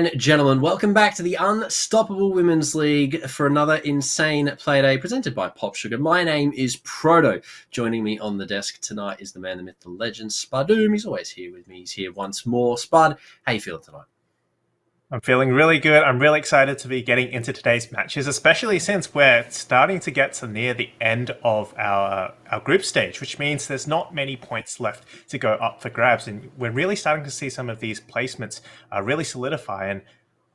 And gentlemen, welcome back to the Unstoppable Women's League for another insane playday presented by Popsugar. My name is Proto. Joining me on the desk tonight is the man, the myth, the legend, Spudoom. He's always here with me. He's here once more. Spud, how you feeling tonight? I'm feeling really good. I'm really excited to be getting into today's matches, especially since we're starting to get to near the end of our group stage, which means there's not many points left to go up for grabs. And we're really starting to see some of these placements really solidify. And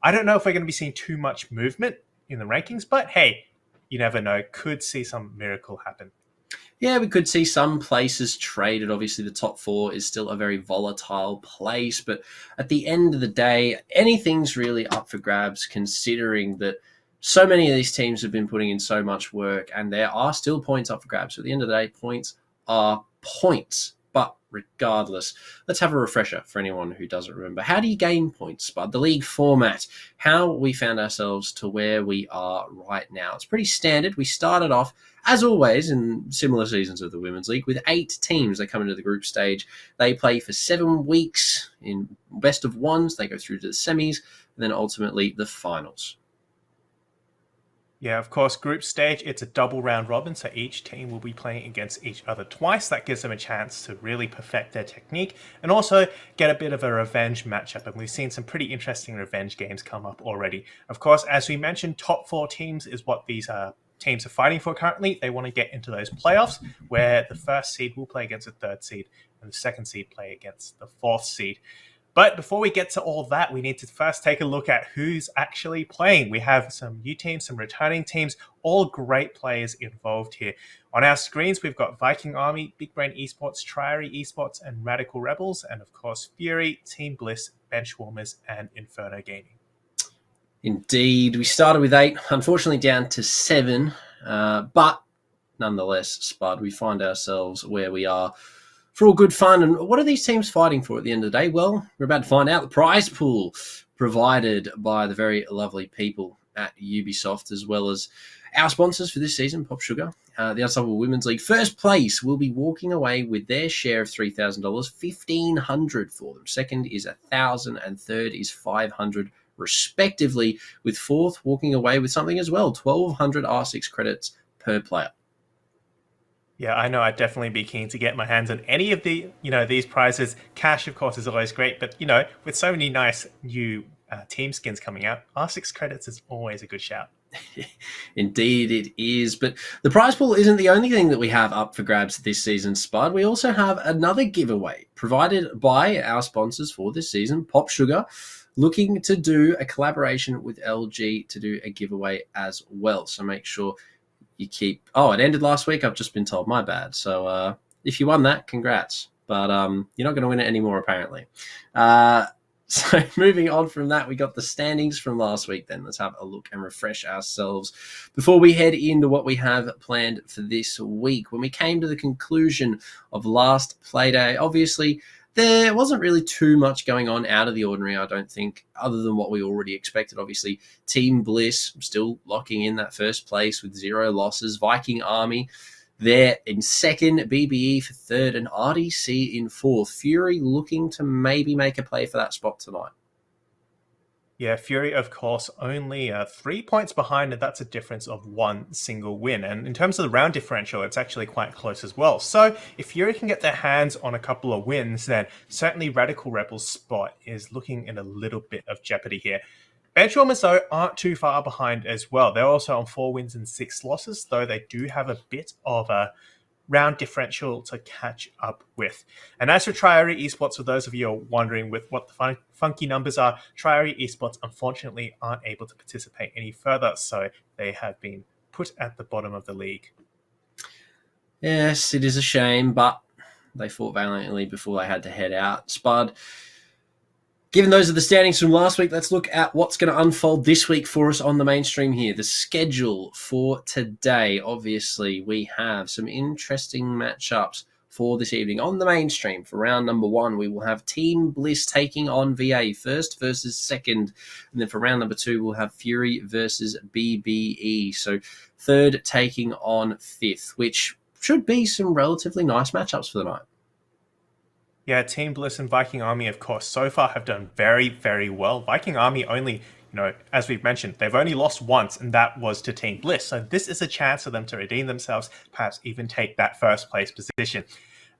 I don't know if we're going to be seeing too much movement in the rankings, but hey, you never know. Could see some miracle happen. Yeah, we could see some places traded. Obviously, the top four is still a very volatile place, but at the end of the day, anything's really up for grabs considering that so many of these teams have been putting in so much work and there are still points up for grabs. So at the end of the day, points are points. But regardless, let's have a refresher for anyone who doesn't remember. How do you gain points, Spud? The league format, how we found ourselves to where we are right now. It's pretty standard. We started off, as always, in similar seasons of the Women's League, with 8 teams that come into the group stage. They play for 7 weeks in best of ones. They go through to the semis, and then ultimately the finals. Yeah, of course, group stage, it's a double round robin, so each team will be playing against each other twice. That gives them a chance to really perfect their technique and also get a bit of a revenge matchup. And we've seen some pretty interesting revenge games come up already. Of course, as we mentioned, top 4 teams is what these teams are fighting for currently. They want to get into those playoffs where the first seed will play against the third seed and the second seed play against the fourth seed. But before we get to all that, we need to first take a look at who's actually playing. We have some new teams, some returning teams, all great players involved here. On our screens, we've got Viking Army, Big Brain Esports, Triary Esports, and Radical Rebels, and of course, Fury, Team Bliss, Benchwarmers, and Inferno Gaming. Indeed, we started with 8, unfortunately down to 7, but nonetheless, Spud, we find ourselves where we are for all good fun. And what are these teams fighting for at the end of the day? Well, we're about to find out. The prize pool provided by the very lovely people at Ubisoft, as well as our sponsors for this season, Popsugar. The Unstoppable Women's League. First place will be walking away with their share of $3,000, $1,500 for them. Second is $1,000, and third is $500, respectively, with fourth walking away with something as well, 1,200 R6 credits per player. Yeah, I know. I'd definitely be keen to get my hands on any of these prizes. Cash, of course, is always great, but with so many nice new team skins coming out, R6 credits is always a good shout. Indeed, it is. But the prize pool isn't the only thing that we have up for grabs this season, Spud. We also have another giveaway provided by our sponsors for this season, Popsugar, looking to do a collaboration with LG to do a giveaway as well. So make sure you keep... Oh, it ended last week. I've just been told. My bad. So if you won that, congrats. But you're not going to win it anymore, apparently. So moving on from that, we got the standings from last week then. Let's have a look and refresh ourselves before we head into what we have planned for this week. When we came to the conclusion of last playday, obviously there wasn't really too much going on out of the ordinary, I don't think, other than what we already expected. Obviously, Team Bliss still locking in that first place with 0 losses. Viking Army, they're in second, BBE for third, and RDC in fourth. Fury looking to maybe make a play for that spot tonight. Yeah, Fury, of course, only 3 points behind, and that's a difference of 1 single win. And in terms of the round differential, it's actually quite close as well. So if Fury can get their hands on a couple of wins, then certainly Radical Rebels' spot is looking in a little bit of jeopardy here. Benchwarmers, though, aren't too far behind as well. They're also on 4 wins and 6 losses, though they do have a bit of a round differential to catch up with. And as for Triary Esports, for those of you who are wondering with what the funky numbers are, Triary Esports unfortunately aren't able to participate any further, so they have been put at the bottom of the league. Yes, it is a shame, but they fought valiantly before they had to head out. Spud, given those are the standings from last week, let's look at what's going to unfold this week for us on the mainstream here. The schedule for today. Obviously, we have some interesting matchups for this evening on the mainstream. For round number 1, we will have Team Bliss taking on VA, first versus second. And then for round number 2, we'll have Fury versus BBE. So third taking on fifth, which should be some relatively nice matchups for the night. Yeah, Team Bliss and Viking Army, of course, so far have done very, very well. Viking Army only, as we've mentioned, they've only lost once, and that was to Team Bliss. So this is a chance for them to redeem themselves, perhaps even take that first place position.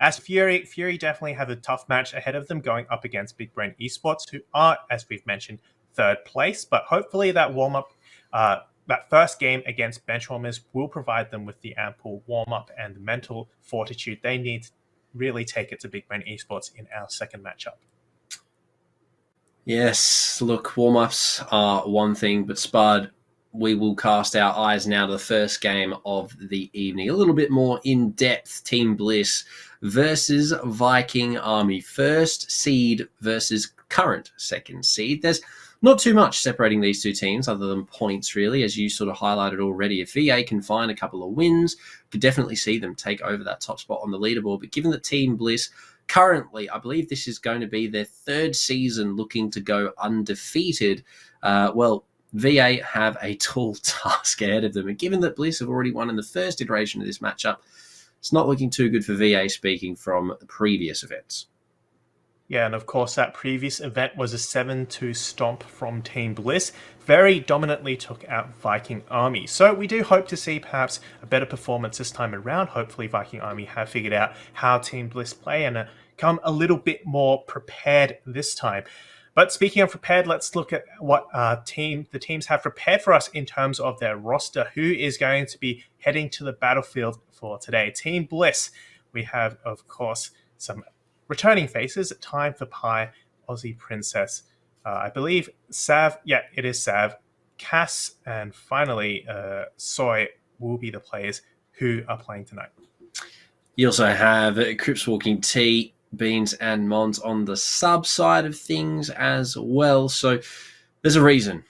As Fury definitely have a tough match ahead of them going up against Big Brain Esports, who are, as we've mentioned, third place. But hopefully that warm-up, that first game against Benchwarmers will provide them with the ample warm-up and the mental fortitude they need to really take it to Big Brain Esports in our second matchup. Yes, look, warm-ups are one thing, but Spud, we will cast our eyes now to the first game of the evening. A little bit more in-depth. Team Bliss versus Viking Army. First seed versus current second seed. There's not too much separating these two teams other than points, really, as you sort of highlighted already. If VA can find a couple of wins, could definitely see them take over that top spot on the leaderboard. But given that Team Bliss currently, I believe this is going to be their third season looking to go undefeated, VA have a tall task ahead of them. And given that Bliss have already won in the first iteration of this matchup, it's not looking too good for VA, speaking from the previous events. Yeah, and of course that previous event was a 7-2 stomp from Team Bliss. Very dominantly took out Viking Army. So we do hope to see perhaps a better performance this time around. Hopefully Viking Army have figured out how Team Bliss play and come a little bit more prepared this time. But speaking of prepared, let's look at what the teams have prepared for us in terms of their roster. Who is going to be heading to the battlefield for today? Team Bliss. We have, of course, some returning faces. Time for Pi, Aussie Princess. I believe Sav. Yeah, it is Sav. Cass, and finally Soy will be the players who are playing tonight. You also have Crips Walking Tea, Beans and Mons on the sub side of things as well. So there's a reason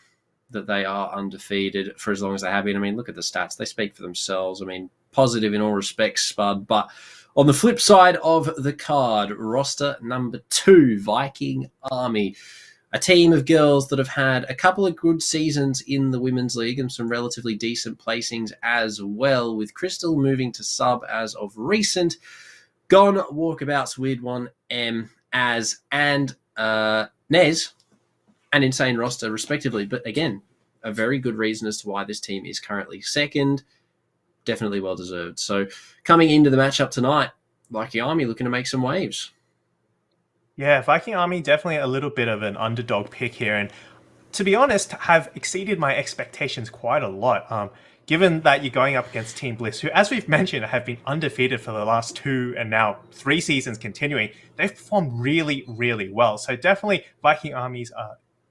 that they are undefeated for as long as they have been. I mean, look at the stats. They speak for themselves. I mean, positive in all respects, Spud. But on the flip side of the card, roster number 2, Viking Army. A team of girls that have had a couple of good seasons in the Women's League and some relatively decent placings as well, with Crystal moving to sub as of recent. Gone Walkabouts, Weird One, Az, and Nez, an insane roster, respectively. But again, a very good reason as to why this team is currently second. Definitely well deserved. So coming into the matchup tonight, Viking Army looking to make some waves. Yeah, Viking Army definitely a little bit of an underdog pick here, and to be honest, have exceeded my expectations quite a lot. Given that you're going up against Team Bliss, who, as we've mentioned, have been undefeated for the last 2 and now 3 seasons continuing, they've performed really, really well. So definitely Viking Armies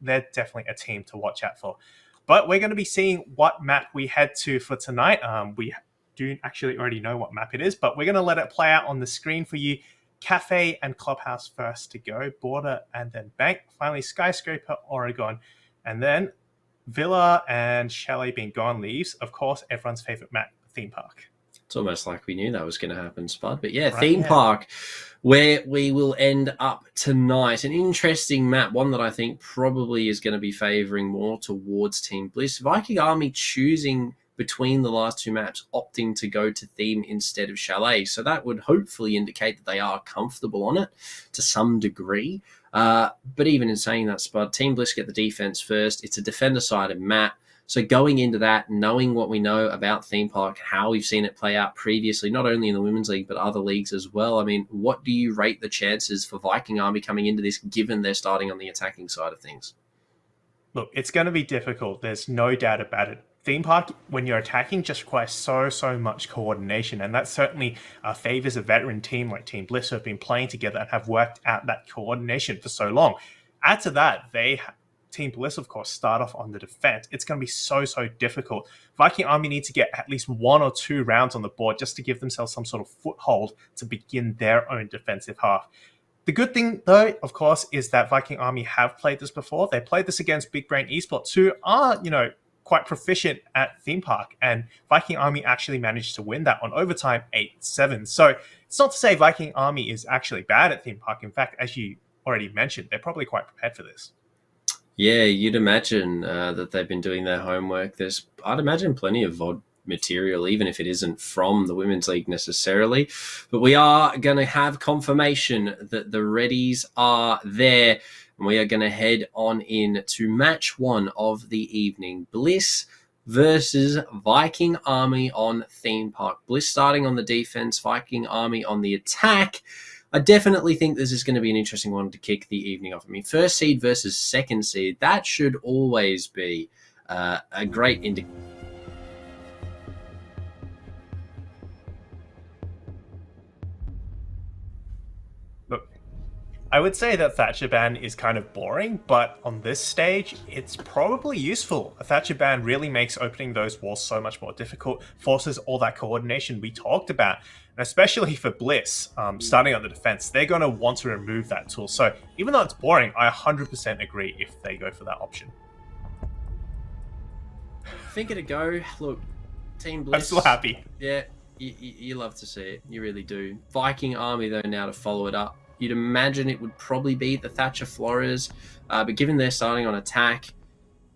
they're definitely a team to watch out for. But we're going to be seeing what map we head to for tonight. We do actually already know what map it is, but we're going to let it play out on the screen for you. Cafe and Clubhouse first to go, Border and then Bank, finally Skyscraper, Oregon, and then Villa and Chalet being gone leaves, of course, everyone's favorite map, Theme Park. It's almost like we knew that was going to happen, Spud. But yeah, right, Theme Park, where we will end up tonight. An interesting map, one that I think probably is going to be favouring more towards Team Bliss. Viking Army choosing between the last 2 maps, opting to go to Theme instead of Chalet. So that would hopefully indicate that they are comfortable on it to some degree. But even in saying that, Spud, Team Bliss get the defense first. It's a defender-sided map. So going into that, knowing what we know about Theme Park, how we've seen it play out previously, not only in the Women's League, but other leagues as well. I mean, what do you rate the chances for Viking Army coming into this, given they're starting on the attacking side of things? Look, it's going to be difficult. There's no doubt about it. Theme Park, when you're attacking, just requires so much coordination, and that certainly favors a veteran team like Team Bliss who have been playing together and have worked out that coordination for so long. Add to that, Team Bliss, of course, start off on the defense. It's going to be so difficult. Viking Army need to get at least 1 or 2 rounds on the board just to give themselves some sort of foothold to begin their own defensive half. The good thing, though, of course, is that Viking Army have played this before. They played this against Big Brain Esports, who are, quite proficient at Theme Park, and Viking Army actually managed to win that on overtime 8-7. So it's not to say Viking Army is actually bad at Theme Park. In fact, as you already mentioned, they're probably quite prepared for this. Yeah, you'd imagine that they've been doing their homework. I'd imagine plenty of VOD material, even if it isn't from the Women's League necessarily. But we are going to have confirmation that the readies are there. And we are going to head on in to match 1 of the evening. Bliss versus Viking Army on Theme Park. Bliss starting on the defense, Viking Army on the attack. I definitely think this is going to be an interesting one to kick the evening off. I mean, first seed versus second seed, that should always be a great indicator. Look, I would say that Thatcher ban is kind of boring, but on this stage, it's probably useful. A Thatcher ban really makes opening those walls so much more difficult, forces all that coordination we talked about, and especially for Bliss, starting on the defense, they're going to want to remove that tool. So even though it's boring, I 100% agree if they go for that option. Think it a go. Look, Team Bliss. I'm still happy. Yeah, you love to see it. You really do. Viking Army, though, now to follow it up. You'd imagine it would probably be the Thatcher Flores, but given they're starting on attack,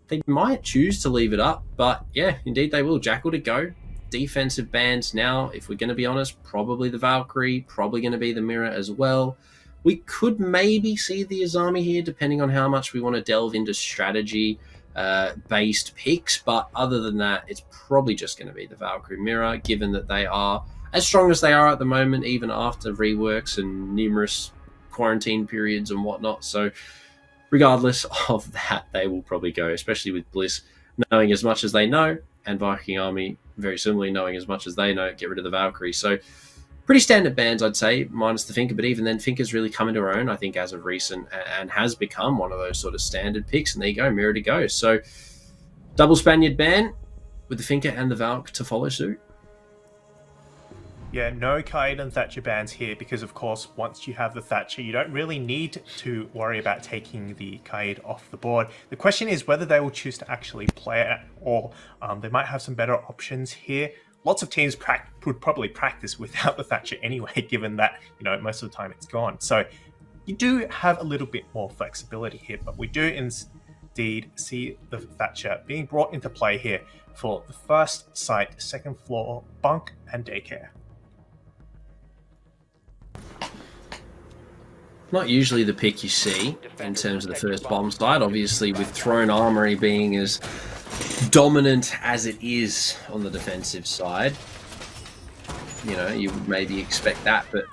they might choose to leave it up. But yeah, indeed they will. Jackal to go. Defensive bans now, if we're going to be honest, probably the Valkyrie, probably going to be the Mirror as well. We could maybe see the Azami here, depending on how much we want to delve into strategy based picks. But other than that, it's probably just going to be the Valkyrie Mirror, given that they are as strong as they are at the moment, even after reworks and numerous quarantine periods and whatnot. So regardless of that, they will probably go, especially with Bliss knowing as much as they know, and Viking Army very similarly knowing as much as they know, get rid of the Valkyrie. So pretty standard bans, I'd say, minus the Finker. But even then, Finker's really come into her own, I think, as of recent, and has become one of those sort of standard picks. And there you go, Mirror to go. So double Spaniard ban with the Finker and the Valk to follow suit. Yeah, no Kaid and Thatcher bans here because, of course, once you have the Thatcher, you don't really need to worry about taking the Kaid off the board. The question is whether they will choose to actually play it, or they might have some better options here. Lots of teams would probably practice without the Thatcher anyway, given that, most of the time it's gone. So you do have a little bit more flexibility here, but we do indeed see the Thatcher being brought into play here for the first site, second floor, bunk, and daycare. Not usually the pick you see in terms of the first bomb side, obviously with Throne Armory being as dominant as it is on the defensive side. You would maybe expect that, but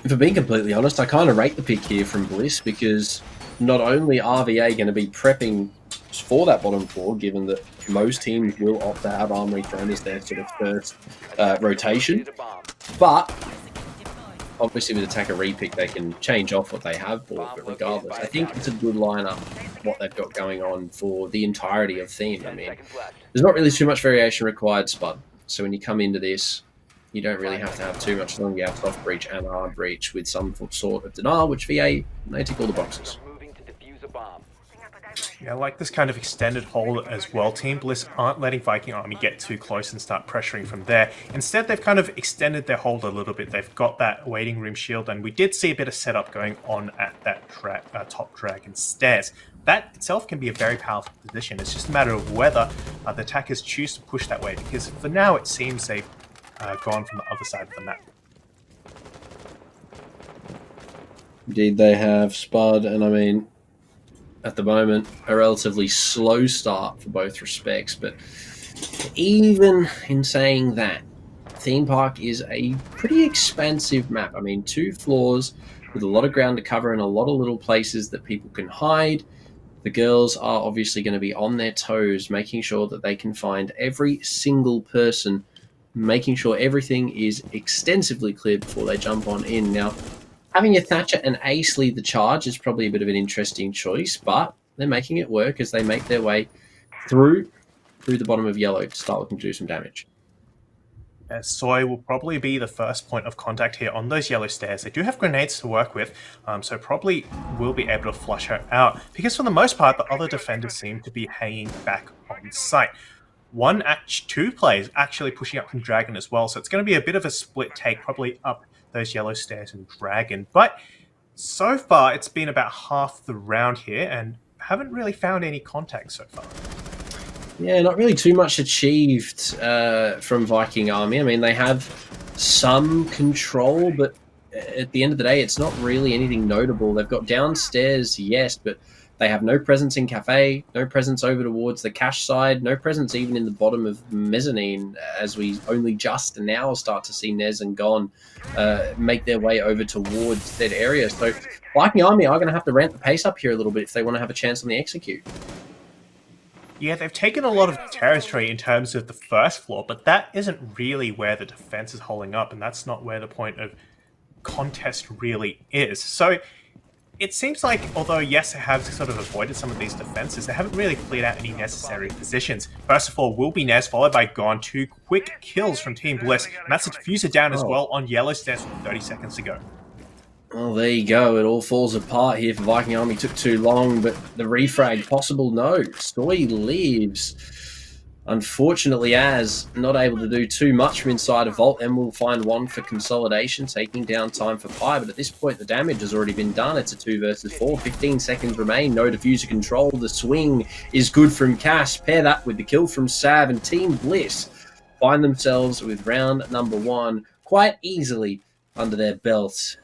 if I'm being completely honest, I kind of rate the pick here from Bliss, because not only are VA going to be prepping for that bottom floor, given that most teams will opt to have Armory Throne as their sort of first rotation, but obviously with Attacker Repick, they can change off what they have bought, but regardless, I think it's a good lineup, what they've got going on for the entirety of theme. I mean, there's not really too much variation required, Spud. So when you come into this, you don't really have to have too much long. You have soft breach and hard breach with some sort of denial, which VA, they tick all the boxes. Yeah, I like this kind of extended hold as well. Team Bliss aren't letting Viking Army get too close and start pressuring from there. Instead, they've kind of extended their hold a little bit. They've got that waiting room shield, and we did see a bit of setup going on at that top dragon stairs. That itself can be a very powerful position. It's just a matter of whether the attackers choose to push that way, because for now it seems they've gone from the other side of the map. Indeed, they have, Spud, and I mean, at the moment, a relatively slow start for both respects, but even in saying that, Theme Park is a pretty expansive map. I mean, 2 floors with a lot of ground to cover and a lot of little places that people can hide. The girls are obviously going to be on their toes, making sure that they can find every single person, making sure everything is extensively cleared before they jump on in. Now, having a Thatcher and Ace lead the charge is probably a bit of an interesting choice, but they're making it work as they make their way through the bottom of yellow to start looking to do some damage. Soy will probably be the first point of contact here on those yellow stairs. They do have grenades to work with, so probably will be able to flush her out, because for the most part, the other defenders seem to be hanging back on site. 2 players actually pushing up from Dragon as well, so it's going to be a bit of a split take, probably up those yellow stairs and Dragon. But so far, it's been about half the round here, and haven't really found any contact so far. Yeah, not really too much achieved from Viking Army. I mean, they have some control, but at the end of the day, it's not really anything notable. They've got downstairs, yes, but they have no presence in cafe, no presence over towards the cash side, no presence even in the bottom of mezzanine, as we only just now start to see Nez and Gon make their way over towards that area. So Viking Army are going to have to ramp the pace up here a little bit if they want to have a chance on the execute. Yeah, they've taken a lot of territory in terms of the first floor, but that isn't really where the defense is holding up, and that's not where the point of contest really is. So it seems like, although yes, they have sort of avoided some of these defenses, they haven't really cleared out any necessary positions. First of all, will be Nez, followed by Gon. 2 quick kills from Team Bliss, and that's a diffuser down as well on yellow stairs with 30 seconds to go. Well, there you go. It all falls apart here for Viking Army. Took too long, but the refrag possible. No, Soy leaves. Unfortunately, as not able to do too much from inside a vault, and we'll find one for consolidation, taking down time for Pi. But at this point, the damage has already been done. It's a 2 versus 4. 15 seconds remain. No diffuser control. The swing is good from Cass. Pair that with the kill from Sav, and Team Bliss find themselves with round number 1 quite easily under their belt.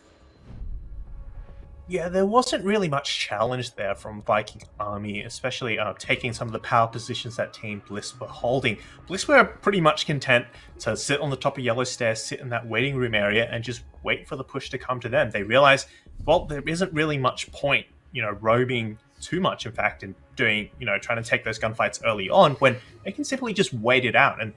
Yeah, there wasn't really much challenge there from Viking Army, especially taking some of the power positions that Team Bliss were holding. Bliss were pretty much content to sit on the top of yellow stairs, sit in that waiting room area, and just wait for the push to come to them. They realized, well, there isn't really much point, roaming too much, in fact, and doing, trying to take those gunfights early on when they can simply just wait it out. And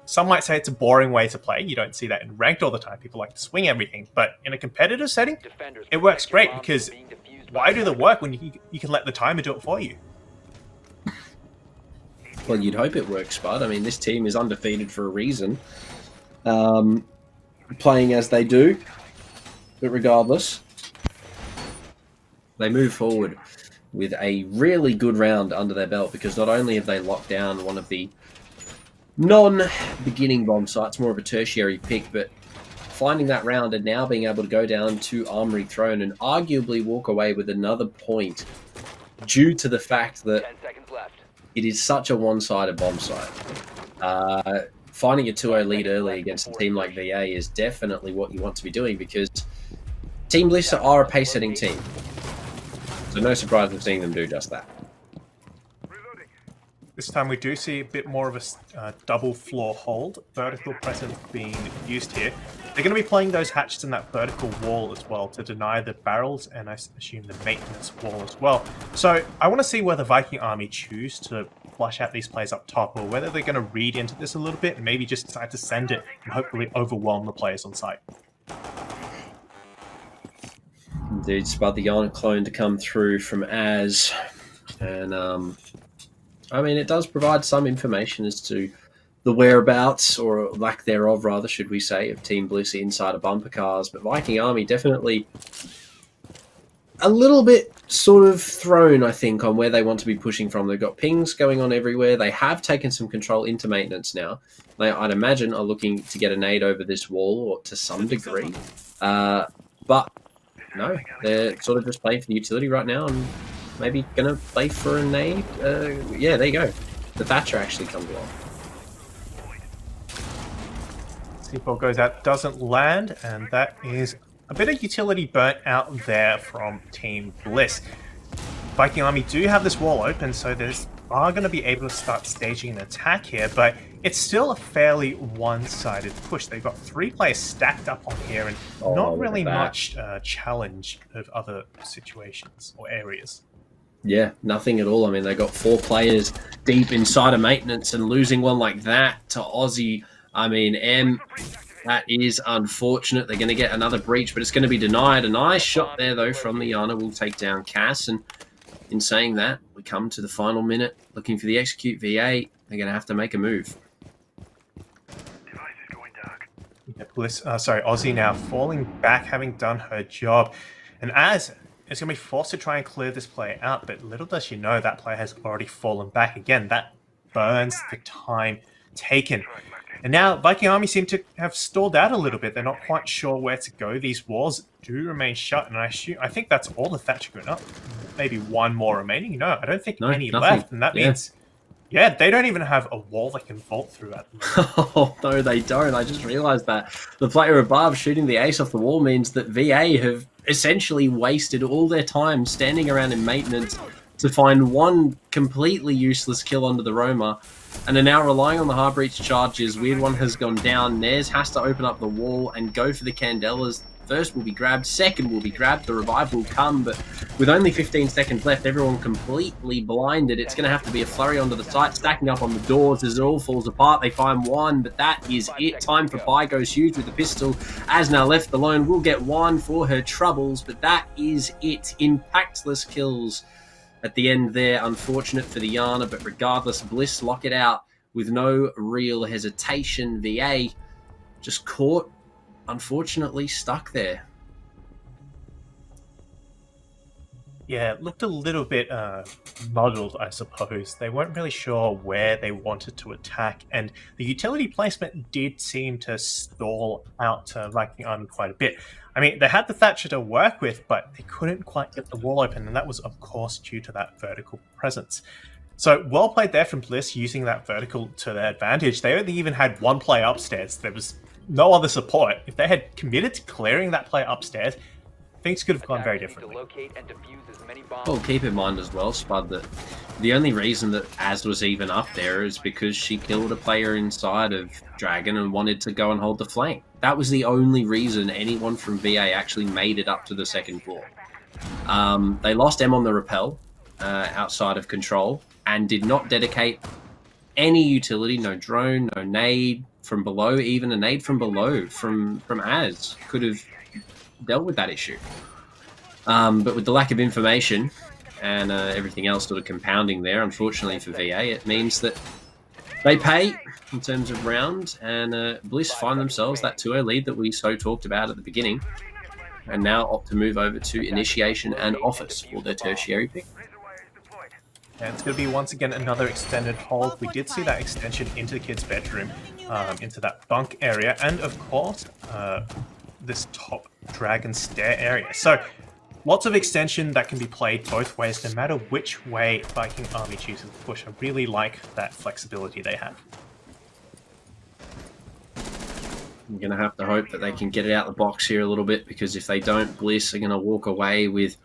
some might say it's a boring way to play. You don't see that in ranked all the time. People like to swing everything. But in a competitive setting, it works great because why do the work when you can let the timer do it for you? Well, you'd hope it works, Spud. I mean, this team is undefeated for a reason. Playing as they do. But regardless, they move forward with a really good round under their belt because not only have they locked down one of the non-beginning bomb sites, more of a tertiary pick, but finding that round and now being able to go down to Armory Throne and arguably walk away with another point due to the fact that it is such a one-sided bomb site. Finding a 2-0 lead early against a team like VA is definitely what you want to be doing because Team Bliss are a pace-setting team. So no surprise in seeing them do just that. This time we do see a bit more of a double floor hold, vertical presence being used here. They're going to be playing those hatches in that vertical wall as well to deny the barrels and I assume the maintenance wall as well. So I want to see whether Viking Army choose to flush out these plays up top or whether they're going to read into this a little bit and maybe just decide to send it and hopefully overwhelm the players on site. Indeed, Spud, the Ionic clone to come through from Az. And I mean, it does provide some information as to the whereabouts, or lack thereof, rather, should we say, of Team Bliss inside of bumper cars. But Viking Army definitely a little bit sort of thrown, I think, on where they want to be pushing from. They've got pings going on everywhere. They have taken some control into maintenance now. They, I'd imagine, are looking to get a nade over this wall or to some degree. But no, they're sort of just playing for the utility right now and maybe going to play for a nade. Yeah, there you go. The Thatcher actually comes along. C4 goes out, doesn't land, and that is a bit of utility burnt out there from Team Bliss. Viking Army do have this wall open, so they are going to be able to start staging an attack here, but it's still a fairly one-sided push. They've got 3 players stacked up on here and not really much challenge of other situations or areas. Yeah, nothing at all. I mean, they got 4 players deep inside of maintenance and losing one like that to Aussie. I mean, that is unfortunate. They're going to get another breach, but it's going to be denied. A nice shot there, though, from the Yana will take down Cass. And in saying that, we come to the final minute, looking for the execute V8. They're going to have to make a move. Yeah, Bliss, Aussie now falling back, having done her job. And as it's going to be forced to try and clear this player out, but little does she know that player has already fallen back. Again, that burns the time taken. And now Viking Army seem to have stalled out a little bit. They're not quite sure where to go. These walls do remain shut, and I think that's all the Thatcher going up. Maybe one more remaining. No, I don't think any nothing left, and that means Yeah, they don't even have a wall they can vault through at the moment. Oh, no, they don't. I just realized that. The player above shooting the ace off the wall means that VA have essentially wasted all their time standing around in maintenance to find one completely useless kill onto the Roma, and are now relying on the hard breach charges. Weird one has gone down. Nez has to open up the wall and go for the Candelas. First will be grabbed, second will be grabbed, the revive will come, but with only 15 seconds left, everyone completely blinded. It's going to have to be a flurry onto the site, stacking up on the doors as it all falls apart. They find one, but that is it. Time for Pi goes huge with the pistol. As now left alone, will get one for her troubles, but that is it. Impactless kills at the end there. Unfortunate for the Yana, but regardless, Bliss lock it out with no real hesitation. VA just caught, unfortunately stuck there. Yeah, it looked a little bit muddled, I suppose. They weren't really sure where they wanted to attack, and the utility placement did seem to stall out Viking Army quite a bit. I mean, they had the Thatcher to work with, but they couldn't quite get the wall open, and that was, of course, due to that vertical presence. So, well played there from Bliss, using that vertical to their advantage. They only even had one player upstairs. There was no other support. If they had committed to clearing that player upstairs, things could have gone very differently. Well, keep in mind as well, Spud, that the only reason that Az was even up there is because she killed a player inside of Dragon and wanted to go and hold the flank. That was the only reason anyone from VA actually made it up to the second floor. They lost M on the rappel outside of control and did not dedicate any utility, no drone, no nade from below, even a nade from below from Az could have dealt with that issue. But with the lack of information and everything else sort of compounding there, unfortunately for VA, it means that they pay in terms of round, and Bliss find themselves that 2-0 lead that we so talked about at the beginning, and now opt to move over to Initiation and Office for their tertiary pick. And it's going to be, once again, another extended hold. We did see that extension into the kid's bedroom, into that bunk area, and of course, this top dragon stair area. So, lots of extension that can be played both ways, no matter which way Viking Army chooses to push. I really like that flexibility they have. I'm going to have to hope that they can get it out the box here a little bit, because if they don't, Bliss are going to walk away with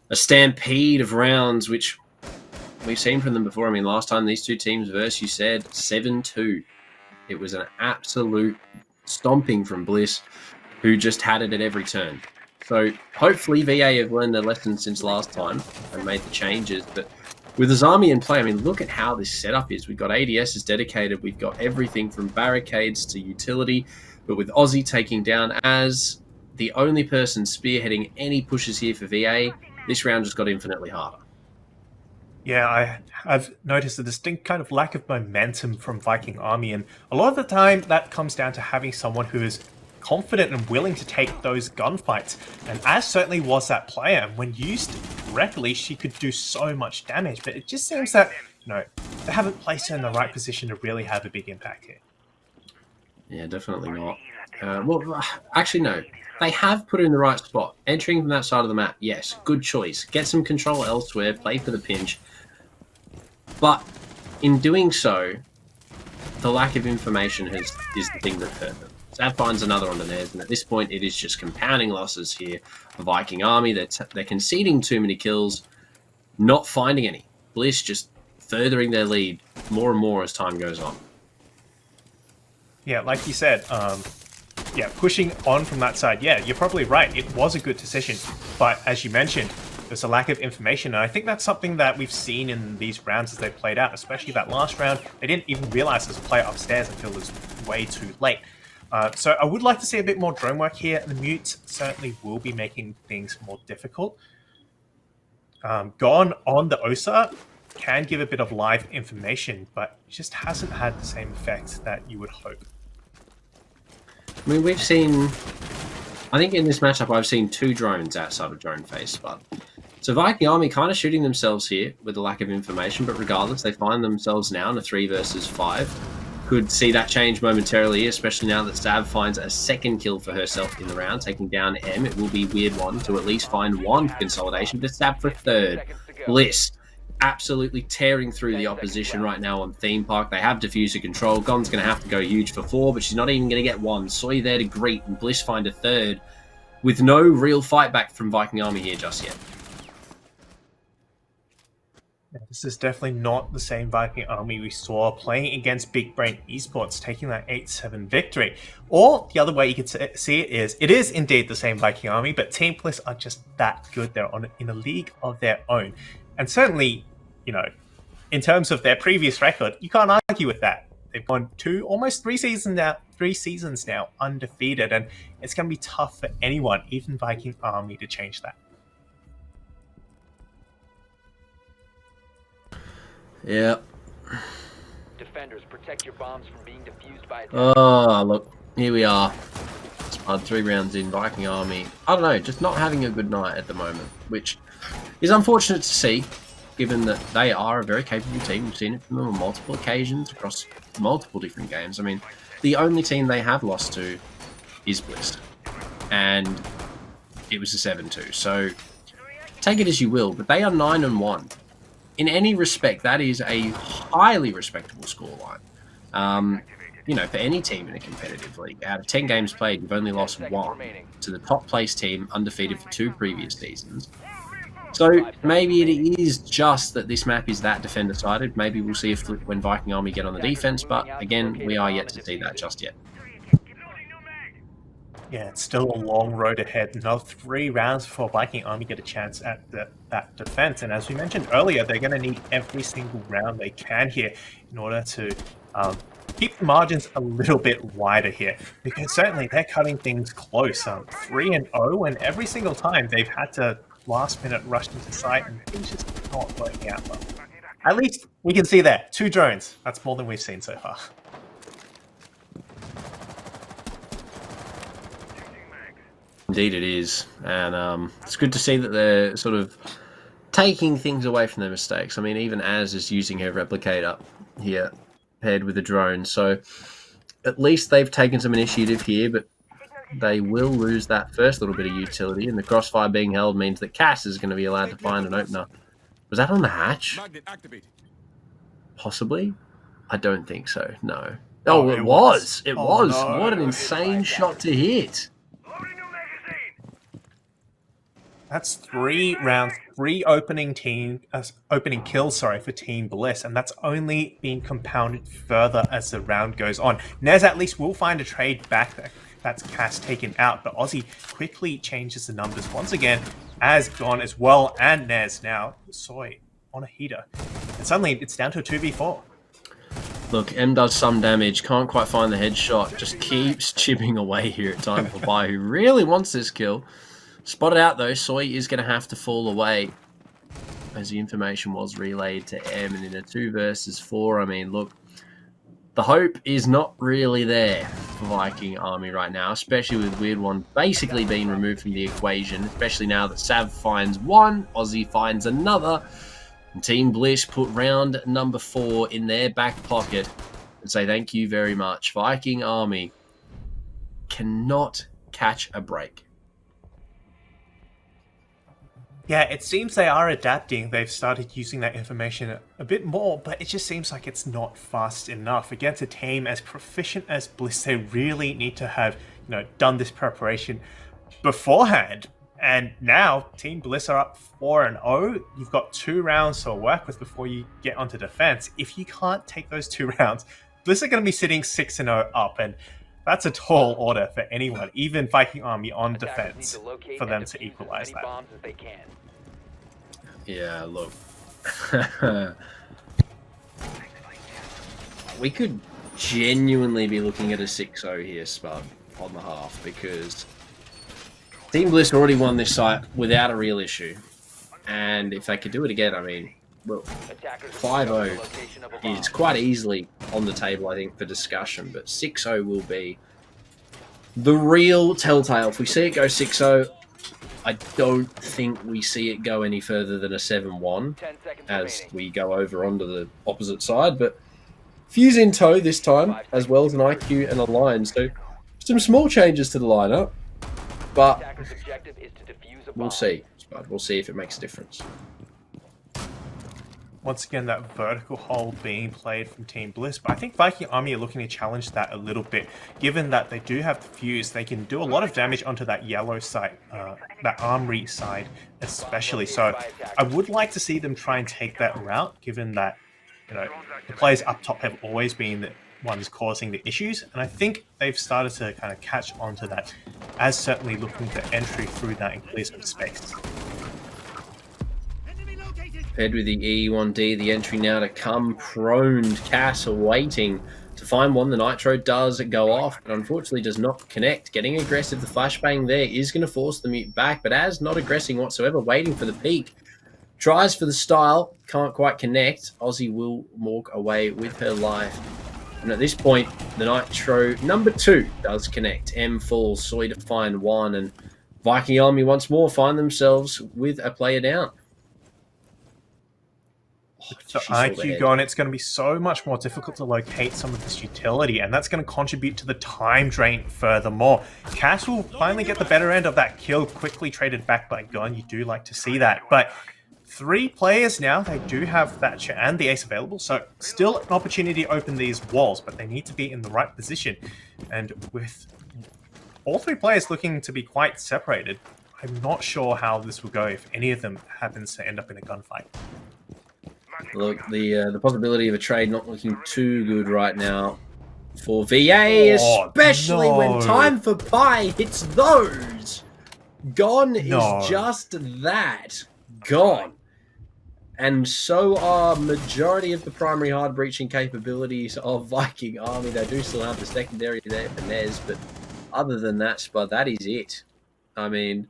a stampede of rounds, which we've seen from them before. I mean, last time these two teams versed, you said 7-2. It was an absolute stomping from Bliss, who just had it at every turn. So hopefully VA have learned their lesson since last time and made the changes. But with Azami in play, I mean, look at how this setup is. We've got ADS is dedicated. We've got everything from barricades to utility. But with Aussie taking down as the only person spearheading any pushes here for VA, this round just got infinitely harder. Yeah, I've noticed a distinct kind of lack of momentum from Viking Army, and a lot of the time that comes down to having someone who is confident and willing to take those gunfights. And Az certainly was that player, and when used correctly, she could do so much damage. But it just seems that, they haven't placed her in the right position to really have a big impact here. Yeah, definitely not. Well, actually, no. They have put her in the right spot. Entering from that side of the map, yes, good choice. Get some control elsewhere, play for the pinch. But in doing so, the lack of information is the thing that hurt them. Sav finds another on the Nez, and at this point, it is just compounding losses here for Viking Army. They're conceding too many kills, not finding any. Bliss just furthering their lead more and more as time goes on. Yeah, like you said, pushing on from that side, yeah, you're probably right. It was a good decision, but as you mentioned, there's a lack of information, and I think that's something that we've seen in these rounds as they played out, especially that last round. They didn't even realize there's a player upstairs until it was way too late. So I would like to see a bit more drone work here. The mutes certainly will be making things more difficult. Gone on the OSA can give a bit of live information, but it just hasn't had the same effect that you would hope. I mean, we've seen... I think in this matchup, I've seen 2 drones outside of drone phase, but so Viking Army kind of shooting themselves here with a lack of information, but regardless, they find themselves now in a 3 versus 5. Could see that change momentarily, especially now that Sav finds a second kill for herself in the round, taking down M. It will be Weird One to at least find one for consolidation, but Sav for third. Bliss absolutely tearing through the opposition right now on Theme Park. They have diffuser control. Gon's going to have to go huge for 4, but she's not even going to get 1. Soy there to greet, and Bliss find a 3rd with no real fight back from Viking Army here just yet. This is definitely not the same Viking Army we saw playing against Big Brain Esports, taking that 8-7 victory. Or the other way you could see it is indeed the same Viking Army, but Team Bliss are just that good. They're in a league of their own. And certainly, you know, in terms of their previous record, you can't argue with that. They've gone almost 3 seasons now undefeated, and it's going to be tough for anyone, even Viking Army, to change that. Yeah. Defenders, protect your bombs from being defused by attack. Oh, look, here we are. Spud 3 rounds in, Viking Army. I don't know, just not having a good night at the moment, which is unfortunate to see, given that they are a very capable team. We've seen it from them on multiple occasions across multiple different games. I mean, the only team they have lost to is Bliss, and it was a 7-2. So take it as you will, but they are 9-1. In any respect, that is a highly respectable scoreline. You know, for any team in a competitive league, out of 10 games played, you've only lost 1 to the top place team, undefeated for 2 previous seasons. So maybe it is just that this map is that defender-sided. Maybe we'll see if when Viking Army get on the defense, but again, we are yet to see that just yet. Yeah, it's still a long road ahead. Another 3 rounds before Viking Army get a chance at that defense. And as we mentioned earlier, they're going to need every single round they can here in order to keep the margins a little bit wider here. Because certainly they're cutting things close. 3-0, and every single time they've had to last minute rush into sight, and things just not working out well. At least we can see there, 2 drones. That's more than we've seen so far. Indeed it is, and it's good to see that they're sort of taking things away from their mistakes. I mean, even Az is using her replicator here, paired with a drone, so at least they've taken some initiative here, but they will lose that first little bit of utility, and the crossfire being held means that Cass is going to be allowed to find an opener. Was that on the hatch? Possibly? I don't think so, no. Oh, it was! It was! No. What an insane shot to hit! That's 3 rounds, 3 opening kills, for Team Bliss, and that's only been compounded further as the round goes on. Nez at least will find a trade back that's Cass taken out, but Aussie quickly changes the numbers once again, as gone as well, and Nez now, Soy on a heater. And suddenly it's down to a 2v4. Look, M does some damage, can't quite find the headshot, just keeps chipping away here at time for Bai, who really wants this kill. Spotted out though, Soy is going to have to fall away, as the information was relayed to M, and in a 2 versus 4, I mean, look, the hope is not really there for Viking Army right now, especially with Weird One basically being removed from the equation, especially now that Sav finds 1, Aussie finds another, and Team Bliss put round number 4 in their back pocket and say thank you very much. Viking Army cannot catch a break. Yeah, it seems they are adapting. They've started using that information a bit more, but it just seems like it's not fast enough. Against a team as proficient as Bliss, they really need to have, done this preparation beforehand. And now, Team Bliss are up 4-0. You've got 2 rounds to work with before you get onto defense. If you can't take those 2 rounds, Bliss are going to be sitting 6-0 up, and that's a tall order for anyone, even Viking Army on defense, for them to equalize that. Yeah, look. We could genuinely be looking at a 6-0 here, Spud, on the half, because Team Bliss already won this site without a real issue. And if they could do it again, I mean, well, 5-0 is quite easily on the table, I think, for discussion, but 6-0 will be the real telltale. If we see it go 6-0, I don't think we see it go any further than a 7-1 as we go over onto the opposite side, but Fuse in tow this time, as well as an IQ and a line, so some small changes to the lineup, but we'll see, Spud. We'll see if it makes a difference. once again, that vertical hold being played from Team Bliss. But I think Viking Army are looking to challenge that a little bit. Given that they do have the fuse, they can do a lot of damage onto that yellow side, that armory side especially. So I would like to see them try and take that route, given that, you know, the players up top have always been the ones causing the issues. And I think they've started to kind of catch on to that, as certainly looking for entry through that and clear some space. Paired with the E1D, the entry now to come. Prone, Cass waiting to find one. The Nitro does go off, but unfortunately does not connect. Getting aggressive, the flashbang there is going to force the mute back, but as not aggressing whatsoever, waiting for the peak. Tries for the style, can't quite connect. Aussie will walk away with her life. And at this point, the Nitro number 2 does connect. M falls, Soy to find 1, and Viking Army once more find themselves with a player down. So IQ gone, it's going to be so much more difficult to locate some of this utility, and that's going to contribute to the time drain furthermore. Cass will finally get the better end of that kill, quickly traded back by Gon. You do like to see that, but 3 players now, they do have Thatcher and the Ace available, so still an opportunity to open these walls, but they need to be in the right position. And with all 3 players looking to be quite separated, I'm not sure how this will go if any of them happens to end up in a gunfight. Look, the possibility of a trade not looking too good right now for VA, especially when time for buy hits those. Gon is just that. Gone. And so are majority of the primary hard breaching capabilities of Viking Army. They do still have the secondary there for Nez, but other than that, Spud, that is it. I mean,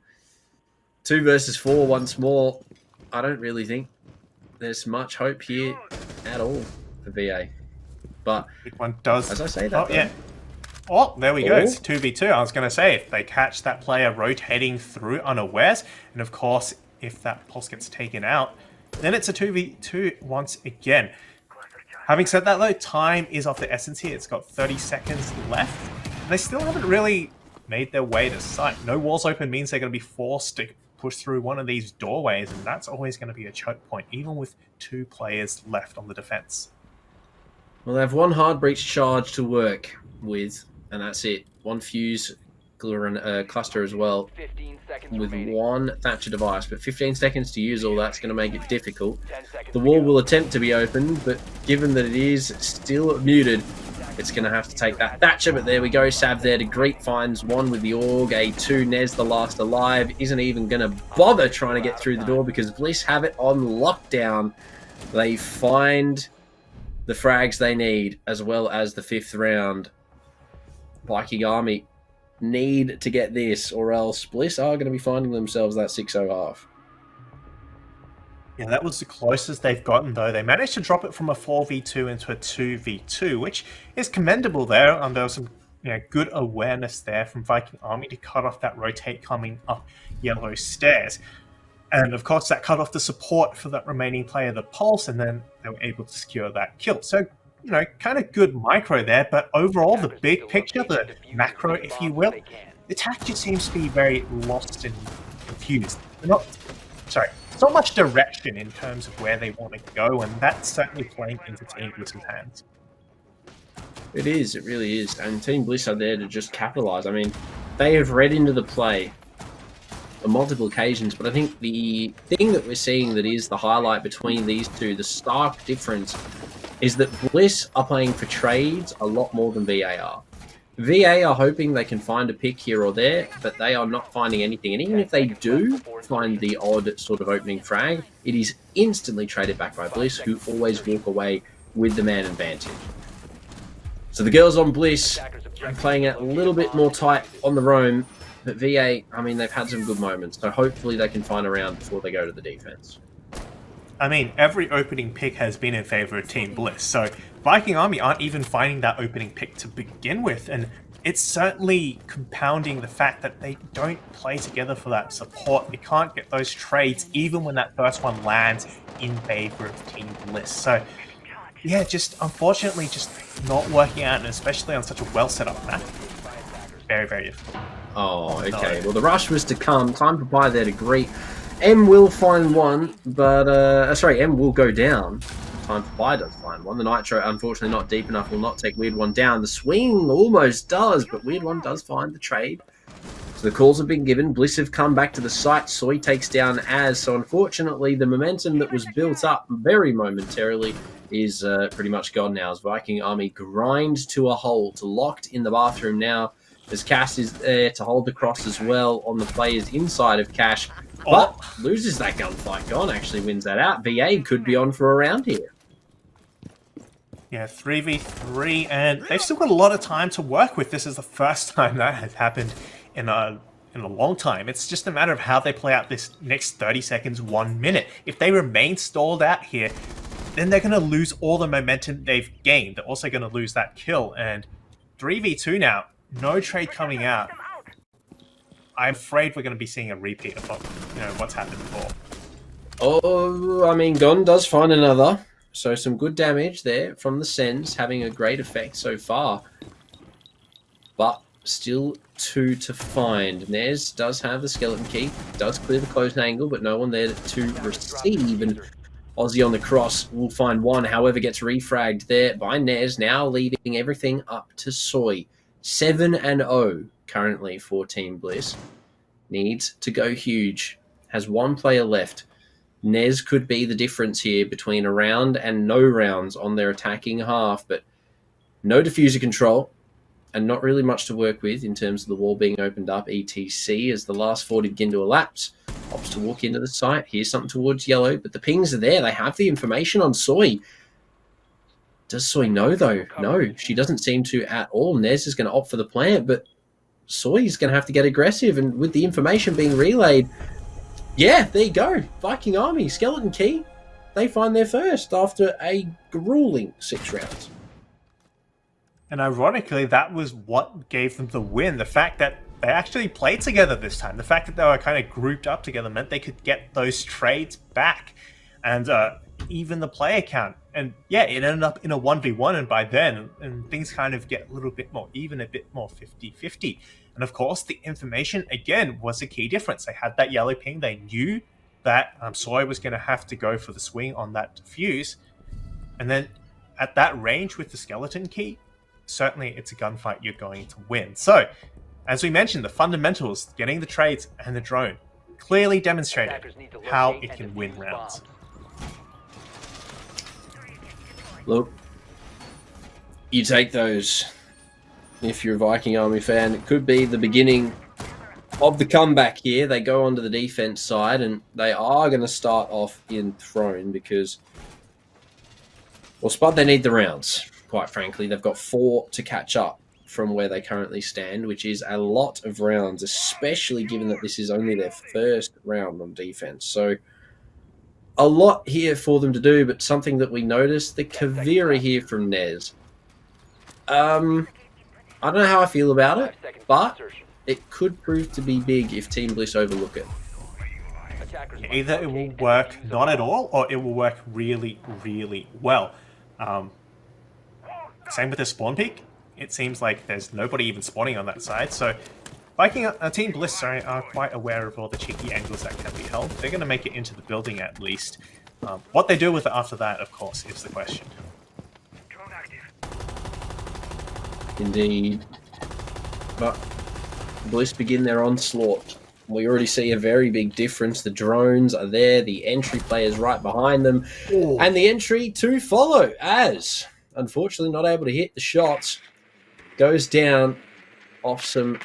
2 versus 4 once more. I don't really think there's much hope here at all for VA. But big one does. As I say that, yeah. Oh, there we go. It's 2v2. I was going to say, if they catch that player rotating through unawares, and of course, if that pulse gets taken out, then it's a 2v2 once again. Having said that, though, time is of the essence here. It's got 30 seconds left. And they still haven't really made their way to site. No walls open means they're going to be forced to push through one of these doorways, and that's always going to be a choke point, even with 2 players left on the defense. Well, they have 1 hard breach charge to work with, and that's it. 1 fuse cluster as well, with 1 Thatcher device, but 15 seconds to use all that's going to make it difficult. The wall will attempt to be opened, but given that it is still muted, it's going to have to take that Thatcher. But there we go, Sav there to greet, finds 1 with the AUG, A2, Nez the last alive, isn't even going to bother trying to get through the door because Bliss have it on lockdown. They find the frags they need, as well as the 5th round. Viking Army need to get this, or else Bliss are going to be finding themselves that 6-0 half. Yeah, that was the closest they've gotten, though. They managed to drop it from a 4v2 into a 2v2, which is commendable there. There was some good awareness there from Viking Army to cut off that rotate coming up yellow stairs. And of course, that cut off the support for that remaining player, the Pulse, and then they were able to secure that kill. So, kind of good micro there, but overall, the big picture, the macro, if you will, the attack just seems to be very lost and confused. It's not much direction in terms of where they want to go, and that's certainly playing into Team Bliss's hands. It is, it really is. And Team Bliss are there to just capitalize. I mean, they have read into the play on multiple occasions, but I think the thing that we're seeing that is the highlight between these two, the stark difference, is that Bliss are playing for trades a lot more than VA are. VA are hoping they can find a pick here or there, but they are not finding anything. And even if they do find the odd sort of opening frag, it is instantly traded back by Bliss, who always walk away with the man advantage. So the girls on Bliss are playing it a little bit more tight on the roam, but VA, I mean, they've had some good moments, so hopefully they can find a round before they go to the defense. I mean, every opening pick has been in favor of Team Bliss, so Viking Army aren't even finding that opening pick to begin with, and it's certainly compounding the fact that they don't play together for that support. They can't get those trades even when that first one lands in favor of Team Bliss. So, yeah, just unfortunately just not working out, and especially on such a well set up map. Very, very difficult. Oh, okay. Well, the rush was to come. Time for Pi there to greet. M will find one, but sorry, M will go down. Time for Buy does find one. The Nitro, unfortunately, not deep enough, will not take Weird One down. The swing almost does, but Weird One does find the trade. So the calls have been given. Bliss have come back to the site. Soy takes down Az. So unfortunately, the momentum that was built up very momentarily is pretty much gone now. As Viking Army grind to a halt, locked in the bathroom now. As Cash is there to hold the cross as well on the players inside of Cash, but loses that gunfight. Gon actually wins that out. VA could be on for a round here. Yeah, 3v3, and they've still got a lot of time to work with. This is the first time that has happened in a long time. It's just a matter of how they play out this next 30 seconds, 1 minute. If they remain stalled out here, then they're going to lose all the momentum they've gained. They're also going to lose that kill, and 3v2 now. No trade coming out. I'm afraid we're going to be seeing a repeat of what's happened before. Oh, I mean, Gon does find another. So some good damage there from the Sens, having a great effect so far. But still 2 to find. Nez does have the skeleton key, does clear the close angle, but no one there to receive. And Aussie on the cross will find one, however, gets refragged there by Nez, now leaving everything up to Soy. 7-0 currently for Team Bliss. Needs to go huge. Has one player left. Nez could be the difference here between a round and no rounds on their attacking half, but no diffuser control and not really much to work with in terms of the wall being opened up, etc. As the last 40 begin to elapse. Opts to walk into the site. Here's something towards yellow, but the pings are there. They have the information on Soy. Does Soy know, though? No, she doesn't seem to at all. Nez is going to opt for the plant, but Soy's going to have to get aggressive. And with the information being relayed, yeah, there you go. Viking Army, skeleton key. They find their first after a grueling 6 rounds. And ironically, that was what gave them the win. The fact that they actually played together this time, the fact that they were kind of grouped up together meant they could get those trades back. And even the player count. And yeah, it ended up in a 1v1, and by then, and things kind of get a little bit more even, a bit more 50-50. And of course, the information, again, was a key difference. They had that yellow ping. They knew that Soy was going to have to go for the swing on that defuse. And then at that range with the skeleton key, certainly it's a gunfight you're going to win. So, as we mentioned, the fundamentals, getting the trades and the drone, clearly demonstrated how it can win rounds. Look, you take those. If you're a Viking Army fan, it could be the beginning of the comeback here. They go onto the defense side, and they are going to start off in Throne because, well, Spud, they need the rounds, quite frankly. They've got 4 to catch up from where they currently stand, which is a lot of rounds, especially given that this is only their first round on defense. So a lot here for them to do, but something that we noticed, the Kavira here from Nez. I don't know how I feel about it, but it could prove to be big if Team Bliss overlook it. Either it will work not at all, or it will work really, really well. Same with the spawn peak. It seems like there's nobody even spawning on that side, so Team Bliss are quite aware of all the cheeky angles that can be held. They're going to make it into the building at least. What they do with it after that, of course, is the question. Indeed. But Bliss begin their onslaught. We already see a very big difference. The drones are there, the entry players right behind them, and the entry to follow as, unfortunately, not able to hit the shots, goes down off some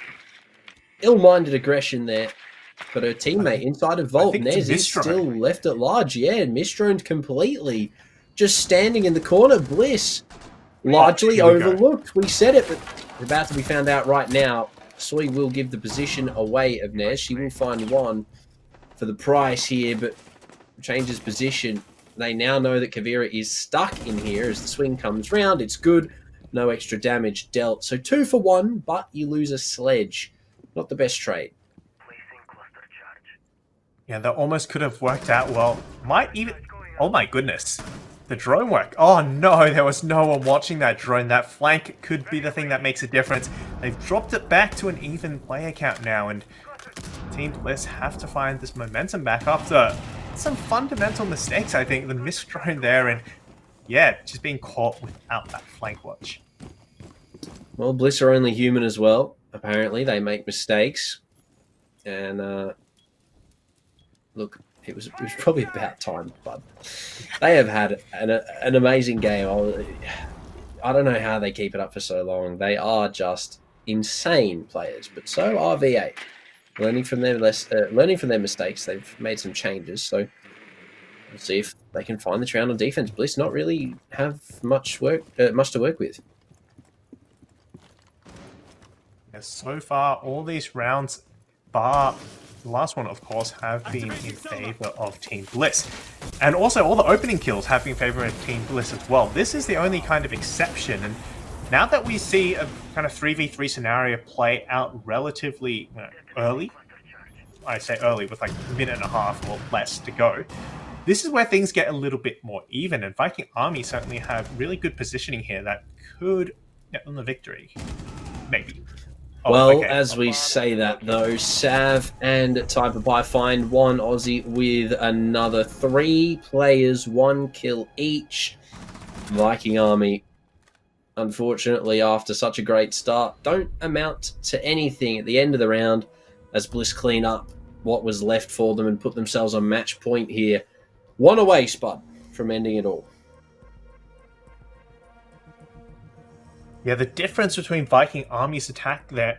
ill-minded aggression there. But her teammate inside of Vault, Nez, is still left at large. Yeah, misdroned completely. Just standing in the corner. Bliss, largely overlooked. We said it, but it's about to be found out right now. Soy will give the position away of Nez. She will find one for the price here, but changes position. They now know that Kavira is stuck in here as the swing comes round. It's good. No extra damage dealt. So 2 for 1, but you lose a sledge. Not the best trade. Yeah, that almost could have worked out well. Might even... Oh my goodness. The drone work. Oh no, there was no one watching that drone. That flank could be the thing that makes a difference. They've dropped it back to an even player count now, and Team Bliss have to find this momentum back after some fundamental mistakes, I think. The missed drone there and, yeah, just being caught without that flank watch. Well, Bliss are only human as well. Apparently, they make mistakes. And, look, it was probably about time, but they have had an amazing game. I don't know how they keep it up for so long. They are just insane players, but so are V8. Learning from their mistakes, they've made some changes. So we'll see if they can find the round on defense. Bliss not really have much to work with. Yeah, so far, all these rounds, bar the last one, of course, have been in favor of Team Bliss. And also, all the opening kills have been in favor of Team Bliss as well. This is the only kind of exception. And now that we see a kind of 3v3 scenario play out relatively early, I say early with like a minute and a half or less to go, this is where things get a little bit more even. And Viking Army certainly have really good positioning here that could get them the victory. Maybe. Oh, well, okay. As we say that, though, Sav and Typer Pie find one Aussie with another 3 players, 1 kill each. Viking Army, unfortunately, after such a great start, don't amount to anything at the end of the round as Bliss clean up what was left for them and put themselves on match point here. 1 away, Spud, from ending it all. Yeah, the difference between Viking Army's attack there,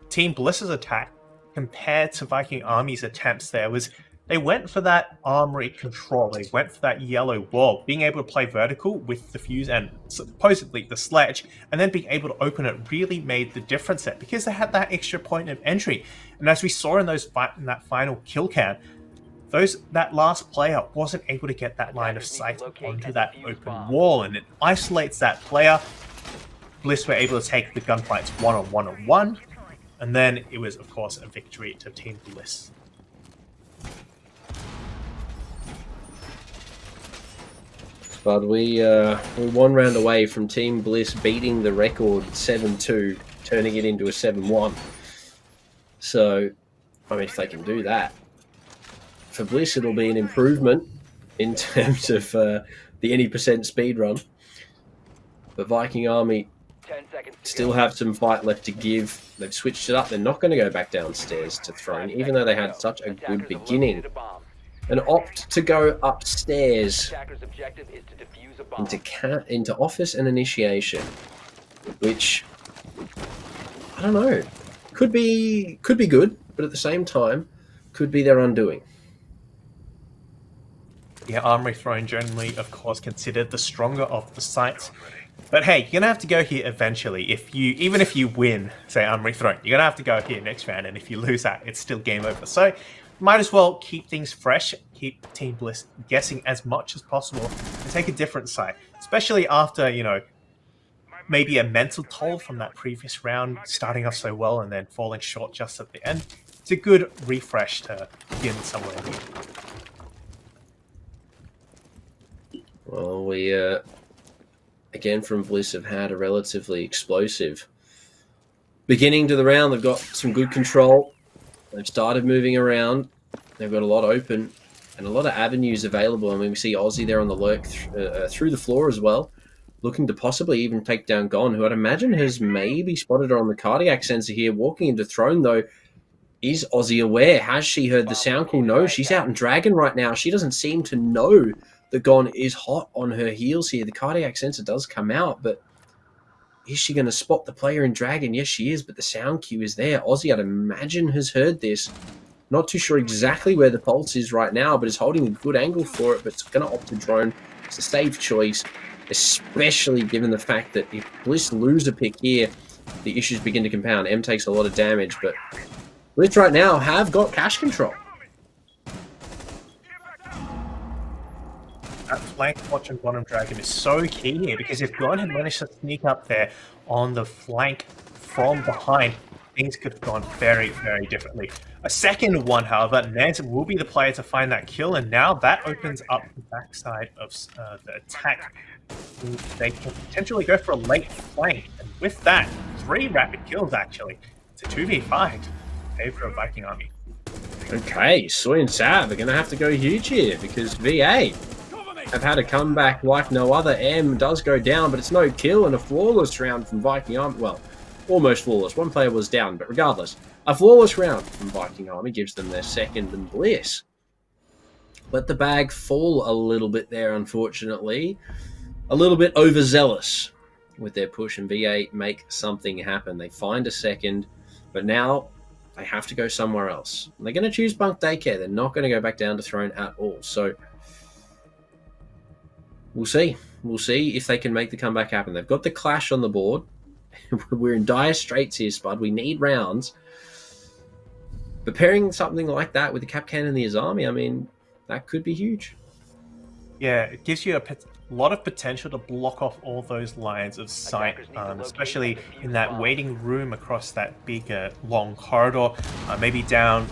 Team Bliss's attack compared to Viking Army's attempts there was they went for that armory control. They went for that yellow wall, being able to play vertical with the fuse and supposedly the sledge, and then being able to open it really made the difference there because they had that extra point of entry. And as we saw in that final kill cam, that last player wasn't able to get that line of sight onto that open wall, and it isolates that player. Bliss were able to take the gunfights one-on-one, and then it was, of course, a victory to Team Bliss. But we're 1 round away from Team Bliss beating the record 7-2, turning it into a 7-1. So, I mean, if they can do that, for Bliss it'll be an improvement in terms of the any percent speed run. But Viking Army still have some fight left to give. They've switched it up. They're not going to go back downstairs to throne, even though they had such a good beginning. And opt to go upstairs into office and initiation, which, I don't know, could be good, but at the same time, could be their undoing. Yeah, Armory Throne generally, of course, considered the stronger of the sites. But hey, you're going to have to go here eventually. Even if you win, say, Armory Throne, you're going to have to go here next round, and if you lose that, it's still game over. So, might as well keep things fresh, keep Team Bliss guessing as much as possible, and take a different side. Especially after, maybe a mental toll from that previous round, starting off so well and then falling short just at the end. It's a good refresh to begin somewhere new. Well, we, again, from Bliss have had a relatively explosive beginning to the round. They've got some good control. They've started moving around. They've got a lot open and a lot of avenues available. I mean, we see Aussie there on the lurk through the floor as well, looking to possibly even take down Gon, who I'd imagine has maybe spotted her on the cardiac sensor here. Walking into Throne, though, is Aussie aware? Has she heard the sound call? No, she's out in Dragon right now. She doesn't seem to know that Gon is hot on her heels here. The cardiac sensor does come out, but is she going to spot the player in Dragon? Yes, she is, but the sound cue is there. Aussie, I'd imagine, has heard this. Not too sure exactly where the pulse is right now, but is holding a good angle for it, but it's going to opt to drone. It's a safe choice, especially given the fact that if Bliss lose a pick here, the issues begin to compound. M takes a lot of damage, but Bliss right now have got cash control. That flank watch on bottom Dragon is so key here, because if Gon had managed to sneak up there on the flank from behind, things could have gone very, very differently. A second one, however, Ned will be the player to find that kill, and now that opens up the backside of the attack. They can potentially go for a late flank, and with that, 3 rapid kills actually. It's a 2v5 in favor of Viking Army. Okay, Soy and Sav are going to have to go huge here because VA have had a comeback like no other. M does go down, but it's no kill and a flawless round from Viking Army. Well, almost flawless. One player was down, but regardless, a flawless round from Viking Army gives them their second and Bliss. Let the bag fall a little bit there, unfortunately. A little bit overzealous with their push, and VA make something happen. They find a second, but now they have to go somewhere else. And they're going to choose Bunk Daycare. They're not going to go back down to Throne at all. So we'll see. We'll see if they can make the comeback happen. They've got the clash on the board. We're in dire straits here, Spud. We need rounds. But pairing something like that with the Capcan and the Azami, I mean, that could be huge. Yeah, it gives you a lot of potential to block off all those lines of sight, especially in that waiting room across that big, long corridor, maybe down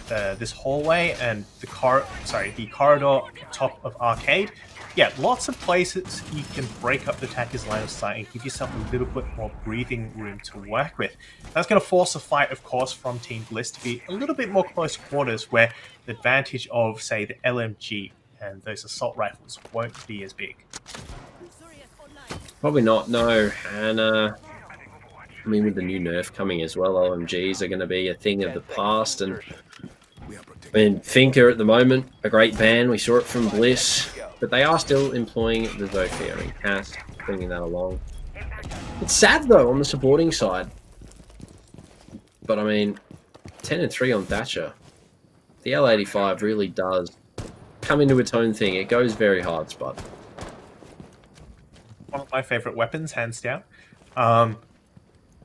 this hallway and the corridor top of arcade. Yeah, lots of places you can break up the attacker's line of sight and give yourself a little bit more breathing room to work with. That's going to force a fight, of course, from Team Bliss to be a little bit more close quarters, where the advantage of, say, the LMG and those assault rifles won't be as big. Probably not, no. And, I mean, with the new nerf coming as well, LMGs are going to be a thing of the past. And, I mean, Finker at the moment, a great ban. We saw it from Bliss. But they are still employing the Zofia. I mean, Cass bringing that along. It's sad, though, on the supporting side. But, I mean, 10-3 on Thatcher. The L85 really does come into its own thing. It goes very hard, Spud. One of my favorite weapons, hands down.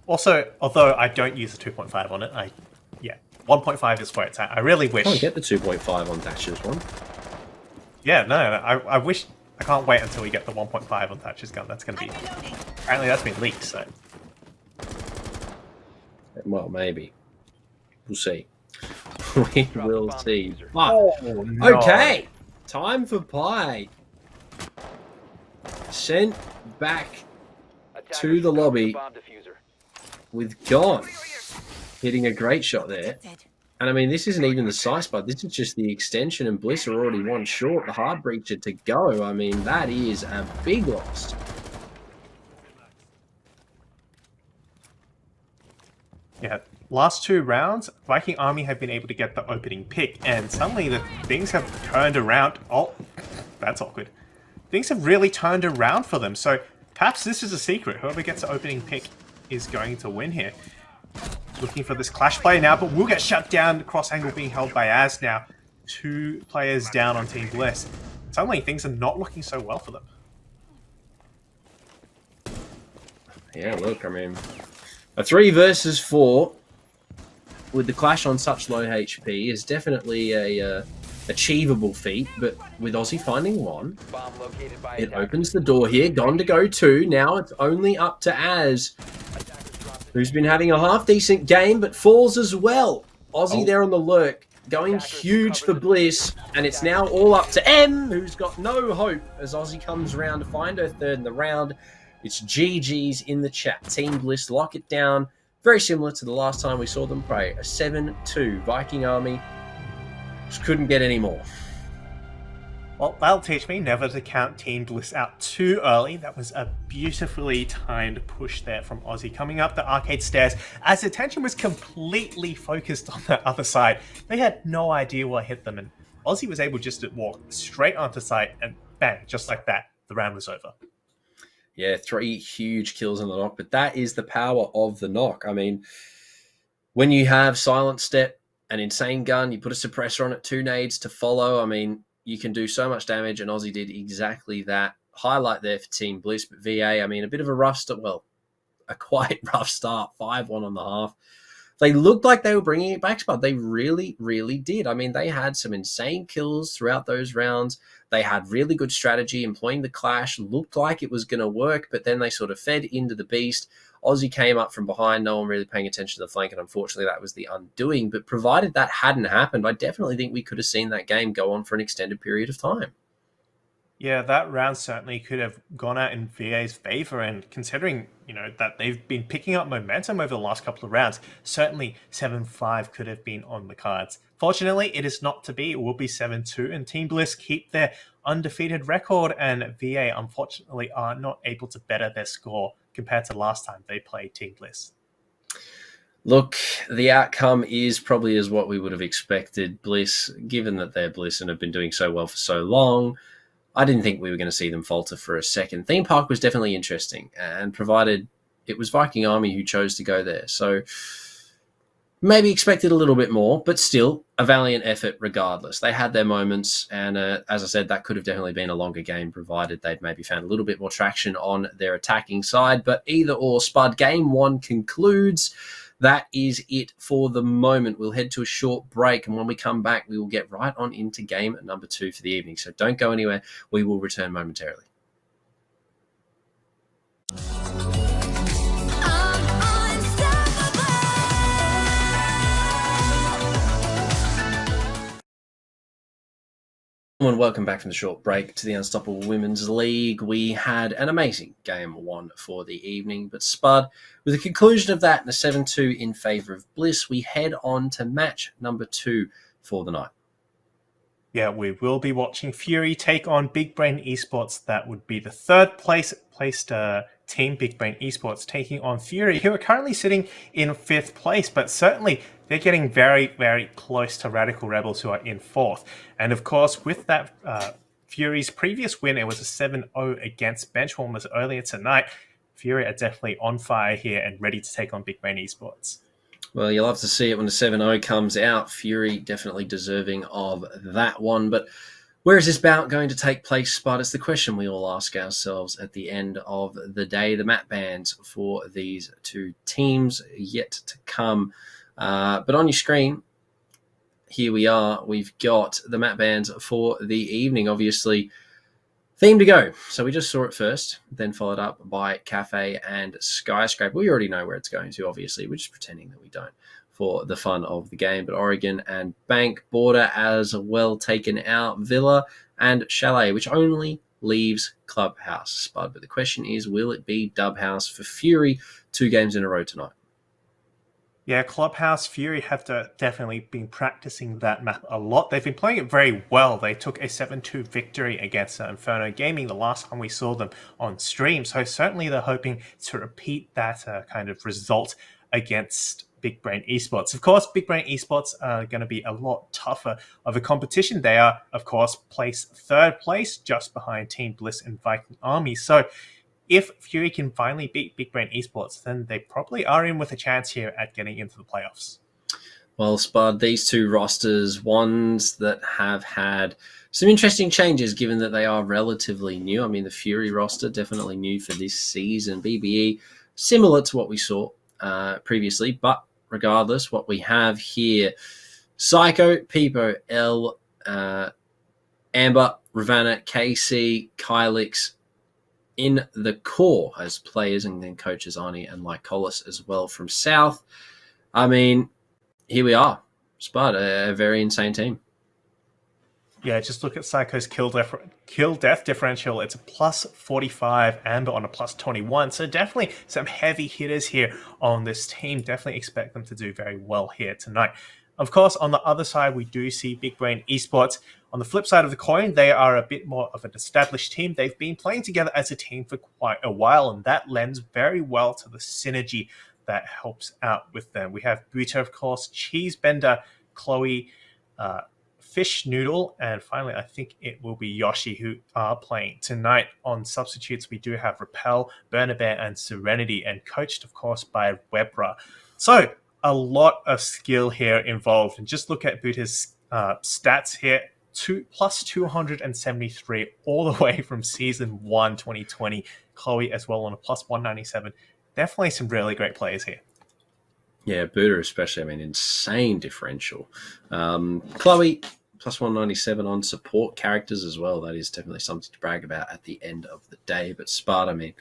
Also, although I don't use the 2.5 on it, 1.5 is where it's at. I really wish. I can't get the 2.5 on Thatcher's one. Yeah, no, I wish. I can't wait until we get the 1.5 on Thatcher's gun. That's going to be. Apparently, that's been leaked, so. Well, maybe. We'll see. We will see. Oh, no. Okay, time for Pie. Sent back to the lobby with Gone hitting a great shot there. And I mean, this isn't even the size bud. This is just the extension, and Bliss are already one short. The hard breacher to go. I mean, that is a big loss. Yeah, last two rounds, Viking Army have been able to get the opening pick, and suddenly the things have turned around. Oh, that's awkward. Things have really turned around for them, so perhaps this is a secret. Whoever gets the opening pick is going to win here. Looking for this clash play now, but will get shut down. Cross angle being held by Az now. 2 players down on Team Bliss. Suddenly things are not looking so well for them. Yeah, look, I mean, a 3 versus 4 with the clash on such low HP is definitely a achievable feat, but with Aussie finding 1, it opens the door here. Gone to go 2. Now it's only up to Az, who's been having a half-decent game, but falls as well. Aussie there on the lurk, going huge for Bliss, and it's now all up to M, who's got no hope as Aussie comes around to find her third in the round. It's GG's in the chat. Team Bliss lock it down. Very similar to the last time we saw them play. A 7-2 Viking Army. Just couldn't get any more. Well, that'll teach me never to count Team Bliss out too early. That was a beautifully timed push there from Aussie coming up the arcade stairs as attention was completely focused on that other side. They had no idea what hit them, and Aussie was able just to walk straight onto site and bang, just like that, the round was over. Yeah, 3 huge kills on the knock, but that is the power of the knock. I mean, when you have Silent Step, an insane gun, you put a suppressor on it, 2 nades to follow, I mean, you can do so much damage, and Aussie did exactly that. Highlight there for Team Bliss, but VA, I mean, a bit of a rough start, well, a quite rough start, 5-1 on the half. They looked like they were bringing it back, but they really, really did. I mean, they had some insane kills throughout those rounds. They had really good strategy, employing the clash, looked like it was going to work, but then they sort of fed into the beast. Aussie came up from behind, no one really paying attention to the flank, and unfortunately that was the undoing. But provided that hadn't happened, I definitely think we could have seen that game go on for an extended period of time. Yeah, that round certainly could have gone out in VA's favor, and considering, that they've been picking up momentum over the last couple of rounds, certainly 7-5 could have been on the cards. Fortunately, it is not to be. It will be 7-2, and Team Bliss keep their undefeated record, and VA, unfortunately, are not able to better their score compared to last time they played Team Bliss. Look, the outcome is probably as what we would have expected. Bliss, given that they're Bliss and have been doing so well for so long, I didn't think we were going to see them falter for a second. Theme Park was definitely interesting, and provided it was Viking Army who chose to go there. So maybe expected a little bit more, but still a valiant effort regardless. They had their moments, and as I said, that could have definitely been a longer game provided they'd maybe found a little bit more traction on their attacking side. But either or, Spud, game one concludes. That is it for the moment. We'll head to a short break, and when we come back, we will get right on into game number 2 for the evening. So don't go anywhere. We will return momentarily. And welcome back from the short break to the Unstoppable Women's League. We had an amazing game 1 for the evening, but Spud, with the conclusion of that and a 7-2 in favour of Bliss, we head on to match number 2 for the night. Yeah, we will be watching Fury take on Big Brain Esports. That would be the third placed team, Big Brain Esports, taking on Fury, who are currently sitting in 5th place, but certainly they're getting very, very close to Radical Rebels, who are in 4th. And of course, with that Fury's previous win, it was a 7-0 against Benchwarmers earlier tonight. Fury are definitely on fire here and ready to take on Big Brain Esports. Well, you'll have to see it when the 7-0 comes out. Fury definitely deserving of that one. But where is this bout going to take place, Spud? It's the question we all ask ourselves at the end of the day. The map bans for these two teams yet to come. But on your screen, here we are. We've got the map bans for the evening, obviously. Theme to go. So we just saw it first, then followed up by Cafe and Skyscraper. We already know where it's going to, obviously. We're just pretending that we don't for the fun of the game. But Oregon and Bank, Border as well taken out, Villa and Chalet, which only leaves Clubhouse, Spud. But the question is, will it be Dubhouse for Fury 2 games in a row tonight? Yeah, Clubhouse Fury have definitely been practicing that map a lot. They've been playing it very well. They took a 7-2 victory against Inferno Gaming the last time we saw them on stream. So certainly they're hoping to repeat that kind of result against Big Brain Esports. Of course, Big Brain Esports are going to be a lot tougher of a competition. They are, of course, placed 3rd place, just behind Team Bliss and Viking Army. So if Fury can finally beat Big Brain Esports, then they probably are in with a chance here at getting into the playoffs. Well, Spud, these two rosters, ones that have had some interesting changes given that they are relatively new. I mean, the Fury roster, definitely new for this season. BBE, similar to what we saw previously, but regardless, what we have here, Psycho, Peepo, L, Amber, Ravana, KC, Kylix, in the core as players, and then coaches Arnie and Lycolis as well from South. I mean, here we are. Spud, a very insane team. Yeah, just look at Psycho's kill death differential. It's a plus 45, Amber on a plus 21. So definitely some heavy hitters here on this team. Definitely expect them to do very well here tonight. Of course, on the other side, we do see Big Brain Esports. On the flip side of the coin, they are a bit more of an established team. They've been playing together as a team for quite a while, and that lends very well to the synergy that helps out with them. We have Buta, of course, Cheesebender, Chloe, Fish Noodle, and finally, I think it will be Yoshi who are playing tonight. On substitutes, we do have Repel, Burner Bear, and Serenity, and coached, of course, by Webra. So, a lot of skill here involved. And just look at Buta's stats here. Plus 273 all the way from Season 1 2020. Chloe as well on a plus 197. Definitely some really great players here. Yeah, Buddha especially, I mean, insane differential. Chloe, plus 197 on support characters as well. That is definitely something to brag about at the end of the day. But Spud, I mean,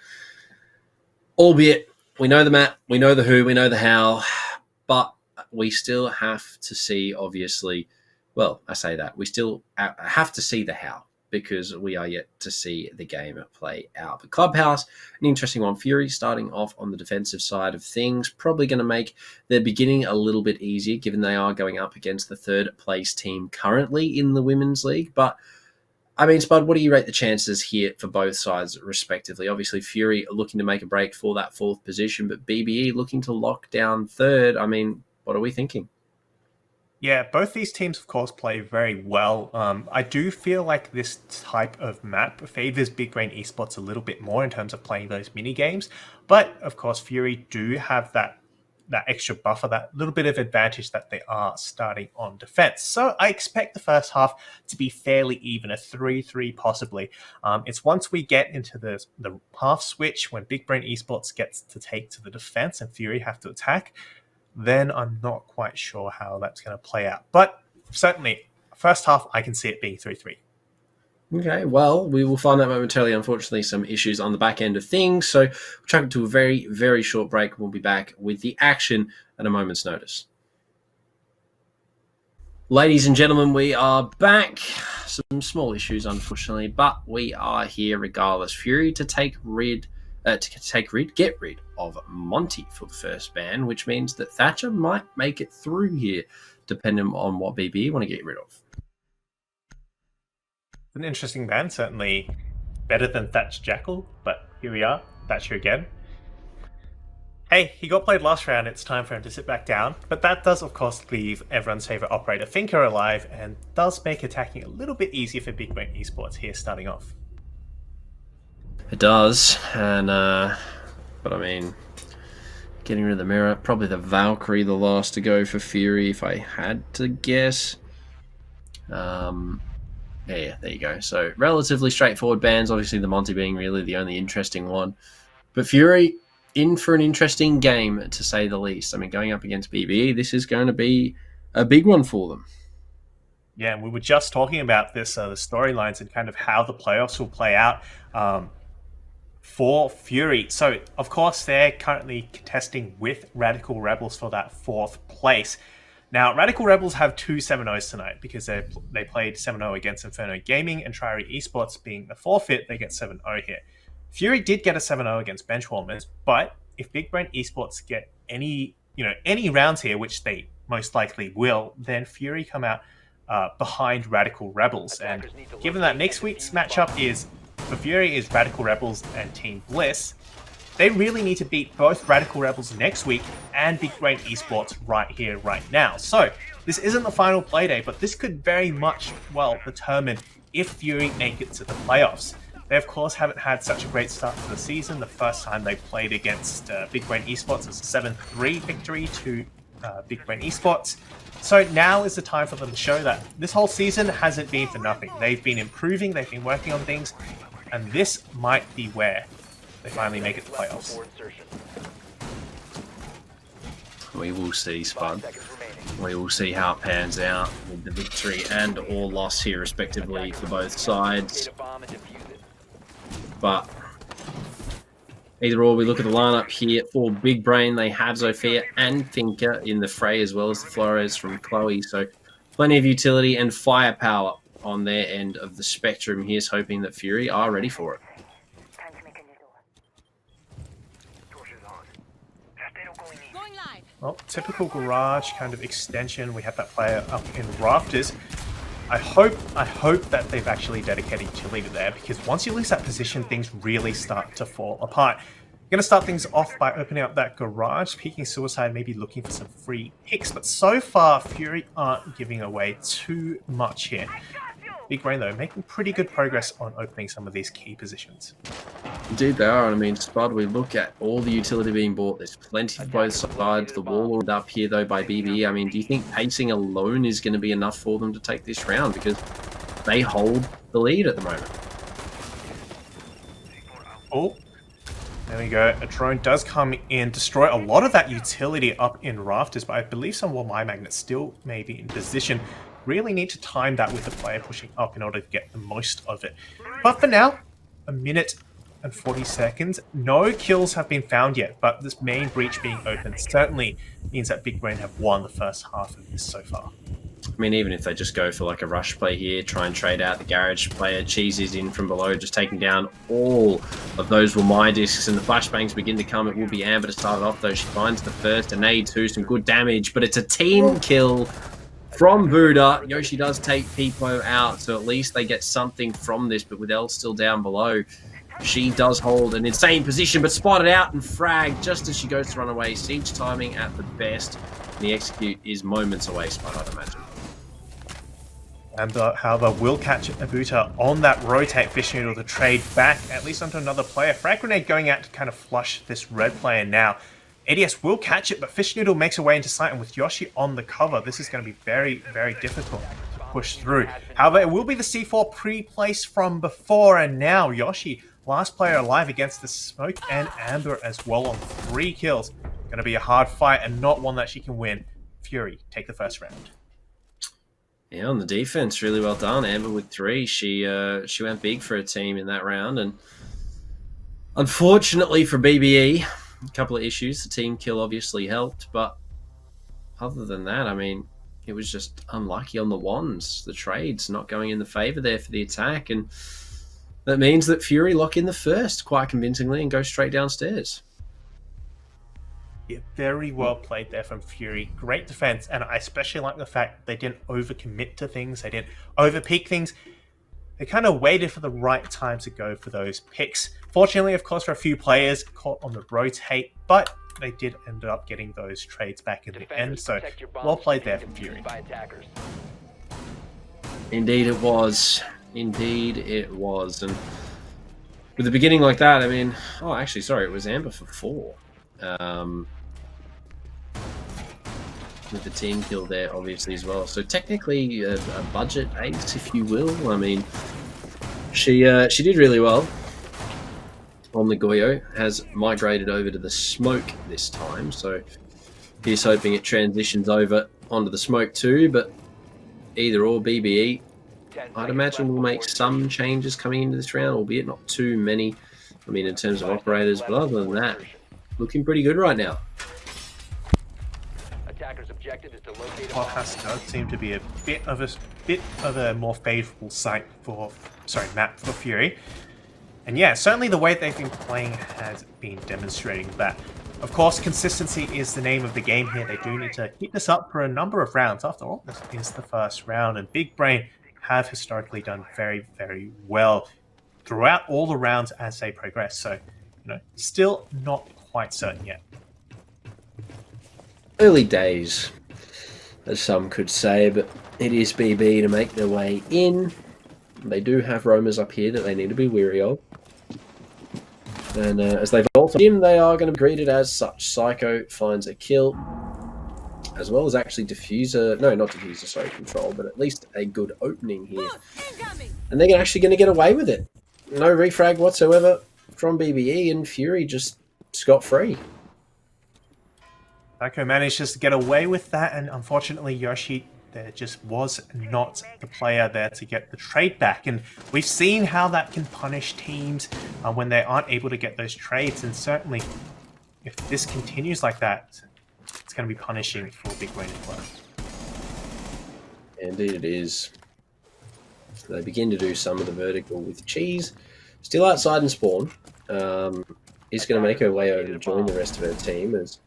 albeit we know the map, we know the who, we know the how, but we still have to see, obviously, well, I say that. We still have to see the how, because we are yet to see the game play out. But Clubhouse, an interesting one. Fury starting off on the defensive side of things, probably going to make their beginning a little bit easier, given they are going up against the third place team currently in the Women's League. But I mean, Spud, what do you rate the chances here for both sides, respectively? Obviously, Fury looking to make a break for that fourth position, but BBE looking to lock down third. I mean, what are we thinking? Yeah, both these teams, of course, play very well. I do feel like this type of map favors Big Brain Esports a little bit more in terms of playing those mini games. But, of course, Fury do have that extra buffer, that little bit of advantage that they are starting on defense. So I expect the first half to be fairly even, a 3-3 possibly. It's once we get into the half switch, when Big Brain Esports gets to take to the defense and Fury have to attack, then I'm not quite sure how that's going to play out. But certainly, first half, I can see it being 3-3. Okay, well, we will find that momentarily. Unfortunately, some issues on the back end of things. So we'll track it to a very, very short break. We'll be back with the action at a moment's notice. Ladies and gentlemen, we are back. Some small issues, unfortunately, but we are here regardless. Fury to get rid of Monty for the first ban, which means that Thatcher might make it through here, depending on what BB want to get rid of. An interesting ban, certainly better than Thatch Jackal, but here we are, Thatcher again. Hey, he got played last round, it's time for him to sit back down, but that does of course leave everyone's favourite operator Thinker alive and does make attacking a little bit easier for Big Brain Esports here starting off. It does, and but I mean, getting rid of the mirror, probably the Valkyrie the last to go for Fury if I had to guess. Yeah, there you go. So relatively straightforward bans, obviously the Monty being really the only interesting one. But Fury in for an interesting game, to say the least. I mean, going up against BBE, this is going to be a big one for them. Yeah, and we were just talking about this, the storylines and kind of how the playoffs will play out for Fury. So, of course, they're currently contesting with Radical Rebels for that fourth place. Now, Radical Rebels have two 7-0s tonight because they played 7-0 against Inferno Gaming, and Triary Esports being the forfeit, they get 7-0 here. Fury did get a 7-0 against Benchwarmers, but if Big Brain Esports get any rounds here, which they most likely will, then Fury come out behind Radical Rebels. And given that next week's matchup for Fury is Radical Rebels and Team Bliss, they really need to beat both Radical Rebels next week and Big Brain Esports right here, right now. So this isn't the final playday, but this could very much, determine if Fury make it to the playoffs. They, of course, haven't had such a great start to the season. The first time they played against Big Brain Esports was a 7-3 victory to Big Brain Esports. So now is the time for them to show that this whole season hasn't been for nothing. They've been improving, they've been working on things, and this might be where they finally make it to playoffs. We will see, Spud. We will see how it pans out with the victory and or loss here, respectively, for both sides. But either or, we look at the lineup here for Big Brain. They have Zofia and Thinker in the fray, as well as the Flores from Chloe. So plenty of utility and firepower on their end of the spectrum. Here's hoping that Fury are ready for it. Well, typical garage kind of extension. We have that player up in rafters. I hope that they've actually dedicated utility there, because once you lose that position, things really start to fall apart. You're going to start things off by opening up that garage, peeking Suicide, maybe looking for some free picks, but so far, Fury aren't giving away too much here. Big Brain, though, making pretty good progress on opening some of these key positions. Indeed they are. I mean, Spud, we look at all the utility being bought. There's plenty for both sides. The wall ordered up here, though, by BB. I mean, do you think pacing alone is going to be enough for them to take this round? Because they hold the lead at the moment. Oh, there we go. A drone does come in, destroy a lot of that utility up in rafters, but I believe some wall magnets still may be in position. Really need to time that with the player pushing up in order to get the most of it. But for now, a minute and 40 seconds. No kills have been found yet, but this main breach being open certainly means that Big Brain have won the first half of this so far. I mean, even if they just go for like a rush play here, try and trade out the garage player, Cheese is in from below, just taking down all of those Wamai discs, and the flashbangs begin to come. It will be Amber to start it off, though. She finds the first, and A2, some good damage, but it's a team kill from Buddha. Yoshi does take Pipo out, so at least they get something from this, but with Elle still down below, she does hold an insane position, but spotted out and fragged just as she goes to run away. Siege timing at the best. The execute is moments away, Spud, I'd imagine. And however, will catch Abuta on that rotate Fish Noodle to trade back, at least onto another player. Frag Grenade going out to kind of flush this red player now. ADS will catch it, but Fish Noodle makes her way into sight, and with Yoshi on the cover, this is going to be very, very difficult to push through. However, it will be the C4 pre-placed from before, and now Yoshi, last player alive against the Smoke and Amber as well on 3 kills. Going to be a hard fight and not one that she can win. Fury, take the first round. Yeah, on the defense, really well done. Amber with 3. She went big for her team in that round, and unfortunately for BBE, a couple of issues. The team kill obviously helped, but other than that, I mean, it was just unlucky on the wands. The trades not going in the favour there for the attack, and that means that Fury lock in the first quite convincingly and go straight downstairs. Yeah, very well played there from Fury. Great defense, and I especially like the fact they didn't overcommit to things. They didn't overpeak things. They kind of waited for the right time to go for those picks. Fortunately, of course, for a few players caught on the rotate, but they did end up getting those trades back in the end. So well played there from Fury. Indeed it was. Indeed it was. And with the beginning like that, I mean, oh, actually, sorry, it was Amber for 4. With the team kill there, obviously, as well. So technically a budget ace, if you will. I mean, she did really well on the Goyo. Has migrated over to the Smoke this time. So he's hoping it transitions over onto the Smoke too. But either or, BBE, I'd imagine will make some changes coming into this round, albeit not too many. I mean, in terms of operators, but other than that, looking pretty good right now. Attacker's objective is to locate Podcast does seem to be a bit of a more favourable map for Fury. And yeah, certainly the way they've been playing has been demonstrating that. Of course, consistency is the name of the game here. They do need to keep this up for a number of rounds. After all, this is the first round, and Big Brain have historically done very, very well throughout all the rounds as they progress. So, still not quite certain yet. Early days, as some could say, but it is BB to make their way in. They do have roamers up here that they need to be wary of. And as they've ulted him, they are going to be greeted as such. Psycho finds a kill, as well as actually Diffuser. No, not Diffuser, sorry, Control, but at least a good opening here. And they're actually going to get away with it. No refrag whatsoever from BBE, and Fury just scot-free. Psycho managed just to get away with that, and unfortunately Yoshi, there just was not the player there to get the trade back. And we've seen how that can punish teams when they aren't able to get those trades, and certainly if this continues like that, it's going to be punishing for Big Brain as well. Indeed it is. So they begin to do some of the vertical with Cheese. Still outside in spawn. Is going to make her way over to join the rest of her team, as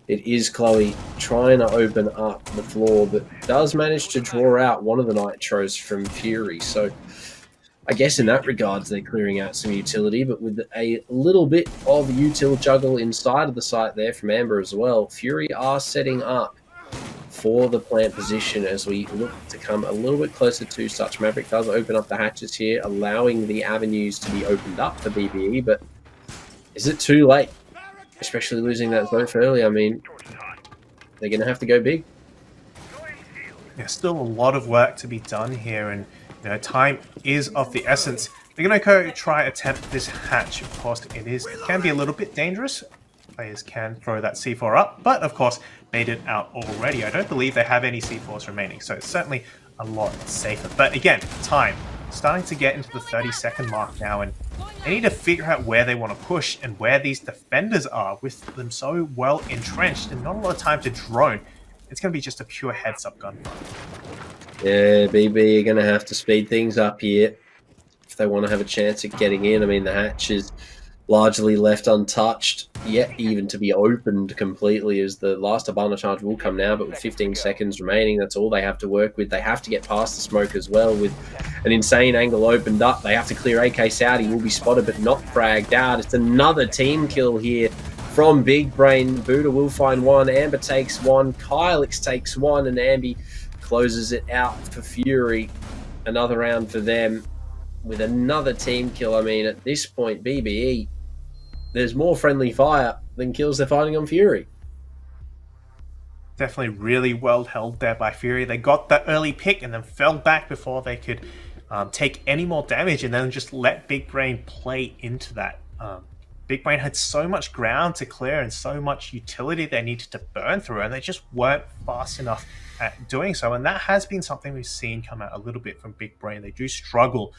it is Chloe trying to open up the floor, but does manage to draw out one of the nitros from Fury. So I guess in that regards, they're clearing out some utility, but with a little bit of util juggle inside of the site there from Amber as well, Fury are setting up for the plant position as we look to come a little bit closer to such. Maverick does open up the hatches here, allowing the avenues to be opened up for BBE, but is it too late? Especially losing that Zoth early. I mean, they're going to have to go big. There's still a lot of work to be done here, and time is of the essence. They're going to go try attempt this hatch. Of course, it can be a little bit dangerous. Players can throw that C4 up, but of course, made it out already. I don't believe they have any C4s remaining, so it's certainly a lot safer. But again, time. Starting to get into the 30-second mark now, and they need to figure out where they want to push and where these defenders are, with them so well entrenched and not a lot of time to drone. It's going to be just a pure heads-up gunfight. Yeah, BB are going to have to speed things up here if they want to have a chance at getting in. I mean, the hatch is largely left untouched, yet even to be opened completely, as the last Abana charge will come now, but with 15 seconds remaining, that's all they have to work with. They have to get past the smoke as well. With an insane angle opened up, they have to clear. AK Saudi will be spotted but not fragged out. It's another team kill here from Big Brain. Buddha will find one. Amber takes one. Kylix takes one, and Ambi closes it out for Fury. Another round for them with another team kill. I mean, at this point, BBE, there's more friendly fire than kills they're finding on Fury. Definitely really well held there by Fury. They got that early pick and then fell back before they could take any more damage, and then just let Big Brain play into that. Big Brain had so much ground to clear and so much utility they needed to burn through, and they just weren't fast enough at doing so. And that has been something we've seen come out a little bit from Big Brain. They do struggle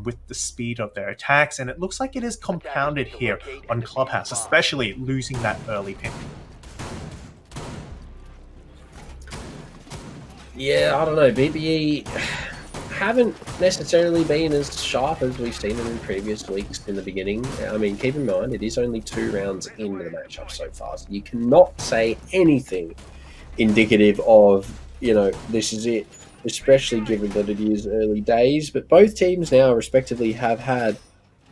with the speed of their attacks, and it looks like it is compounded here on Clubhouse, especially losing that early pick. Yeah, I don't know. BBE haven't necessarily been as sharp as we've seen them in previous weeks in the beginning. I mean, keep in mind, it is only 2 rounds into the matchup so far. So you cannot say anything indicative of, this is it, especially given that it is early days. But both teams now, respectively, have had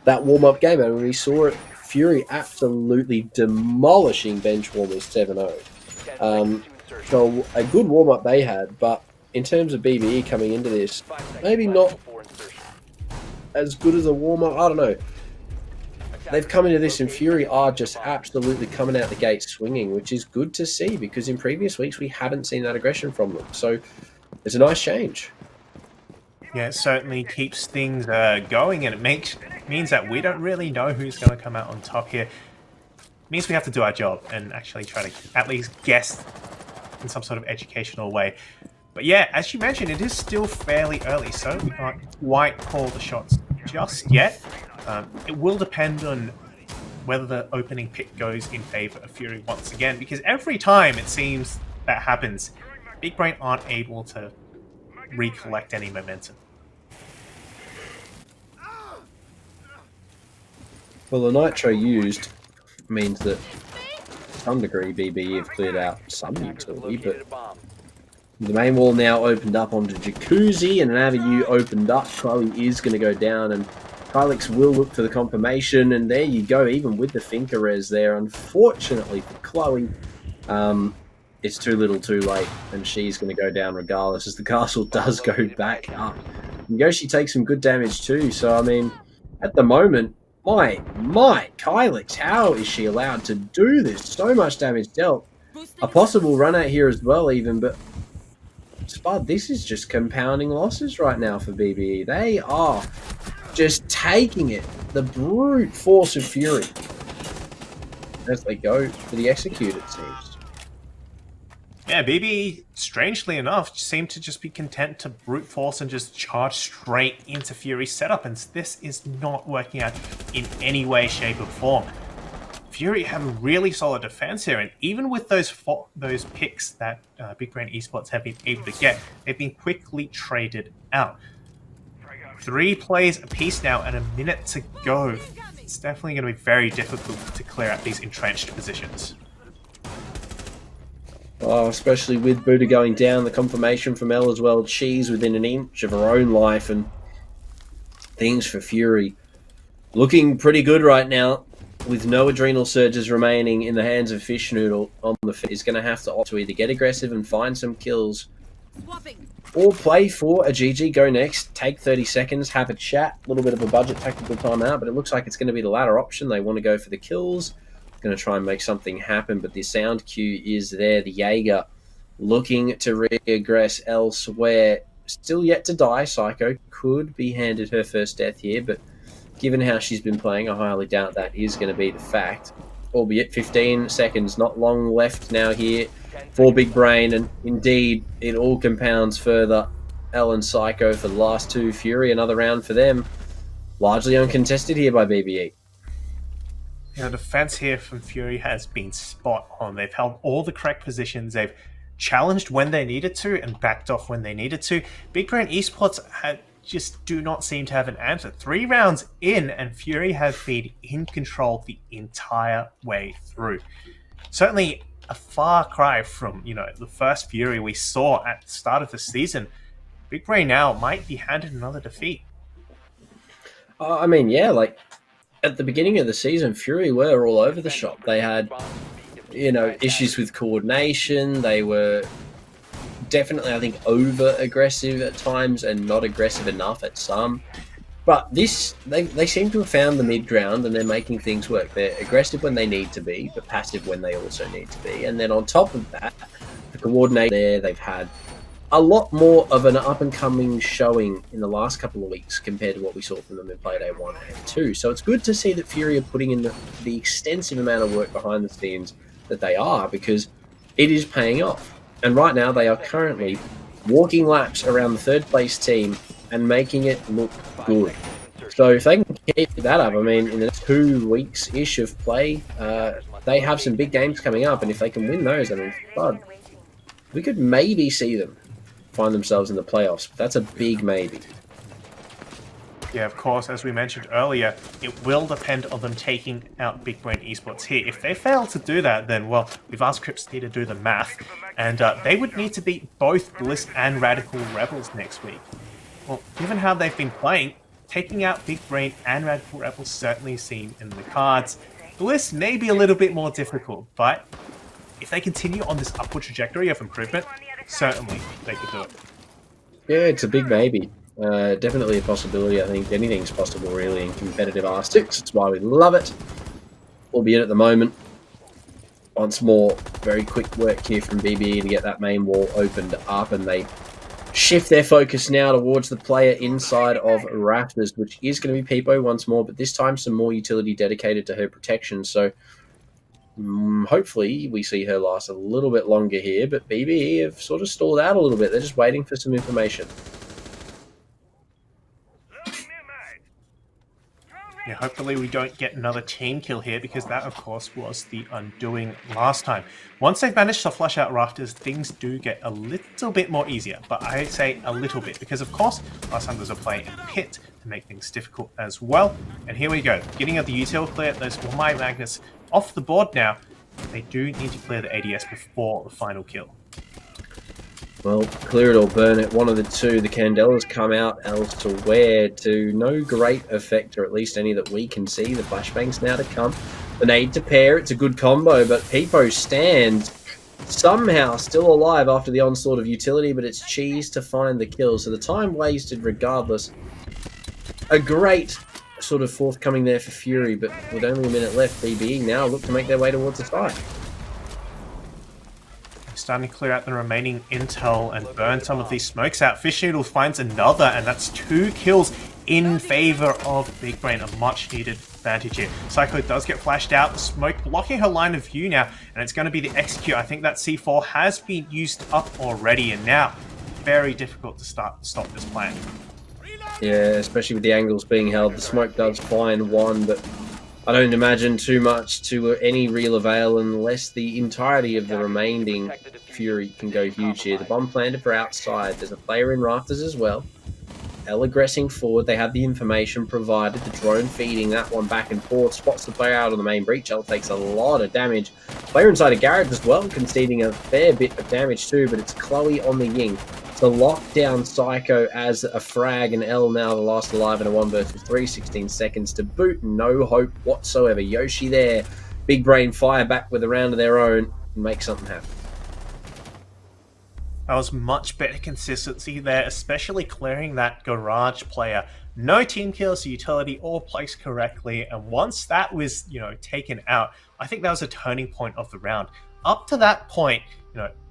that warm-up game. I mean, we saw it, Fury absolutely demolishing bench warmers 7-0. So a good warm-up they had, but in terms of BBE coming into this, maybe not as good as a warm-up. I don't know. They've come into this, and Fury are just absolutely coming out the gate swinging, which is good to see, because in previous weeks we haven't seen that aggression from them. So it's a nice change. Yeah, it certainly keeps things going, and it means that we don't really know who's going to come out on top here. It means we have to do our job and actually try to at least guess in some sort of educational way. But yeah, as you mentioned, it is still fairly early, so we can't quite call the shots just yet. It will depend on whether the opening pick goes in favor of Fury once again, because every time it seems that happens, Big Brain aren't able to recollect any momentum. Well, the nitro used means that to some degree BBE have cleared out some utility, but the main wall now opened up onto Jacuzzi, and an avenue opened up. Chloe is going to go down, and Kylix will look for the confirmation, and there you go, even with the Finca res there. Unfortunately for Chloe, it's too little too late, and she's going to go down regardless, as the castle does go back up. Yoshi takes some good damage too, so I mean, at the moment, my Kylix, how is she allowed to do this? So much damage dealt. A possible run out here as well even, but Spud, this is just compounding losses right now for BBE. They are just taking it. The brute force of Fury as they go for the execute, it seems. Yeah, BBE, strangely enough, seem to just be content to brute force and just charge straight into Fury's setup, and this is not working out in any way, shape, or form. Fury have a really solid defense here, and even with those picks that Big Brain Esports have been able to get, they've been quickly traded out. 3 plays apiece now and a minute to go. It's definitely going to be very difficult to clear out these entrenched positions. Oh, especially with Buddha going down, the confirmation from Elle as well. She's within an inch of her own life, and things for Fury looking pretty good right now. With no adrenal surges remaining in the hands of Fish Noodle on the fit, is going to have to opt to either get aggressive and find some kills, or play for a GG, go next, take 30 seconds, have a chat, a little bit of a budget tactical timeout, but it looks like it's going to be the latter option. They want to go for the kills, going to try and make something happen, but the sound cue is there. The Jaeger looking to regress elsewhere, still yet to die. Psycho could be handed her first death here, but given how she's been playing, I highly doubt that is going to be the fact. Albeit 15 seconds, not long left now here for Big Brain, and indeed it all compounds further. Elle and Psycho for the last 2. Fury, another round for them. Largely uncontested here by BBE. The defense here from Fury has been spot on. They've held all the correct positions. They've challenged when they needed to and backed off when they needed to. Big Brain Esports just do not seem to have an answer. 3 rounds in, and Fury have been in control the entire way through. Certainly a far cry from, the first Fury we saw at the start of the season. Big Brain now might be handed another defeat. I mean, yeah, like at the beginning of the season, Fury were all over the shop. They had, issues with coordination. They were definitely, I think, over aggressive at times and not aggressive enough at some. But they seem to have found the mid ground, and they're making things work. They're aggressive when they need to be, but passive when they also need to be. And then on top of that, the coordinator there, they've had a lot more of an up-and-coming showing in the last couple of weeks compared to what we saw from them in Playday 1 and 2. So it's good to see that Fury are putting in the extensive amount of work behind the scenes that they are, because it is paying off. And right now they are currently walking laps around the third-place team and making it look good. So if they can keep that up, I mean, in the 2 weeks-ish of play, they have some big games coming up, and if they can win those, I mean, God, we could maybe see them find themselves in the playoffs. But that's a big maybe. Yeah, of course, as we mentioned earlier, it will depend on them taking out Big Brain Esports here. If they fail to do that, then, well, we've asked Cripsty to do the math, and they would need to beat both Bliss and Radical Rebels next week. Well, given how they've been playing, taking out Big Brain and Radical Rebels certainly seem in the cards. Bliss may be a little bit more difficult, but if they continue on this upward trajectory of improvement, certainly they could do it. Yeah, it's a big maybe. Definitely a possibility. I think anything's possible, really, in competitive R6. It's why we love it. Albeit at the moment, once more, very quick work here from BBE to get that main wall opened up, and they shift their focus now towards the player inside of Raptors, which is going to be Peepo once more, but this time some more utility dedicated to her protection. So hopefully we see her last a little bit longer here, but BBE have sort of stalled out a little bit. They're just waiting for some information. Yeah, hopefully we don't get another team kill here, because that, of course, was the undoing last time. Once they've managed to flush out Rafters, things do get a little bit more easier, but I say a little bit, because, of course, last time there was a play in Pit to make things difficult as well. And here we go, getting out the util clear. Those Wamai Magnus off the board now. They do need to clear the ADS before the final kill. Well, clear it or burn it, one of the two. The Candelas come out elsewhere to no great effect, or at least any that we can see. The flashbangs now to come. The nade to pair, it's a good combo, but Peepo stands somehow still alive after the onslaught of utility, but it's Cheese to find the kill. So the time wasted regardless. A great sort of forthcoming there for Fury, but with only a minute left, BBE now look to make their way towards the side. Starting to clear out the remaining intel and burn some of these smokes out. Fish Noodle finds another, and that's 2 kills in favor of Big Brain. A much needed advantage here. Psycho does get flashed out. The smoke blocking her line of view now, and it's going to be the execute. I think that C4 has been used up already, and now very difficult to stop this plan. Yeah, especially with the angles being held. The smoke does find one, but I don't imagine too much to any real avail unless the entirety of the remaining Fury can go huge here. The bomb planted for outside. There's a player in Rafters as well. L aggressing forward. They have the information provided. The drone feeding that one back and forth. Spots the player out on the main breach. L takes a lot of damage. Player inside a garage as well, conceding a fair bit of damage too, but it's Chloe on the Ying to lock down Psycho as a frag, and L now the last alive in a 1 versus 3, 16 seconds to boot. No hope whatsoever. Yoshi there. Big Brain fire back with a round of their own and make something happen. That was much better consistency there, especially clearing that garage player. No team kills, utility all placed correctly, and once that was, taken out, I think that was a turning point of the round. Up to that point,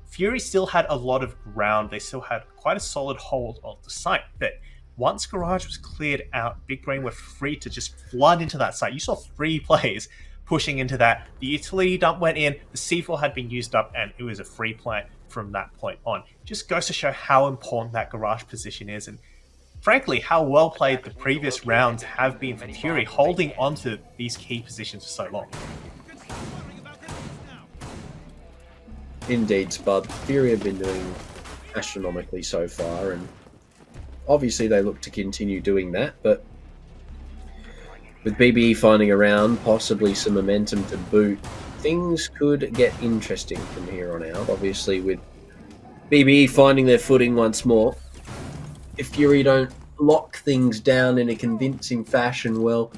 Fury still had a lot of ground. They still had quite a solid hold of the site, but once garage was cleared out, Big Brain were free to just flood into that site. You saw 3 players pushing into that. The utility dump went in, the C4 had been used up, and it was a free play from that point on. Just goes to show how important that garage position is, and frankly, how well played the previous rounds have been from Fury, holding onto these key positions for so long. Indeed, Spud. Fury have been doing astronomically so far, and obviously they look to continue doing that, but with BBE finding around, possibly some momentum to boot, things could get interesting from here on out. Obviously, with BBE finding their footing once more, if Fury don't lock things down in a convincing fashion, well,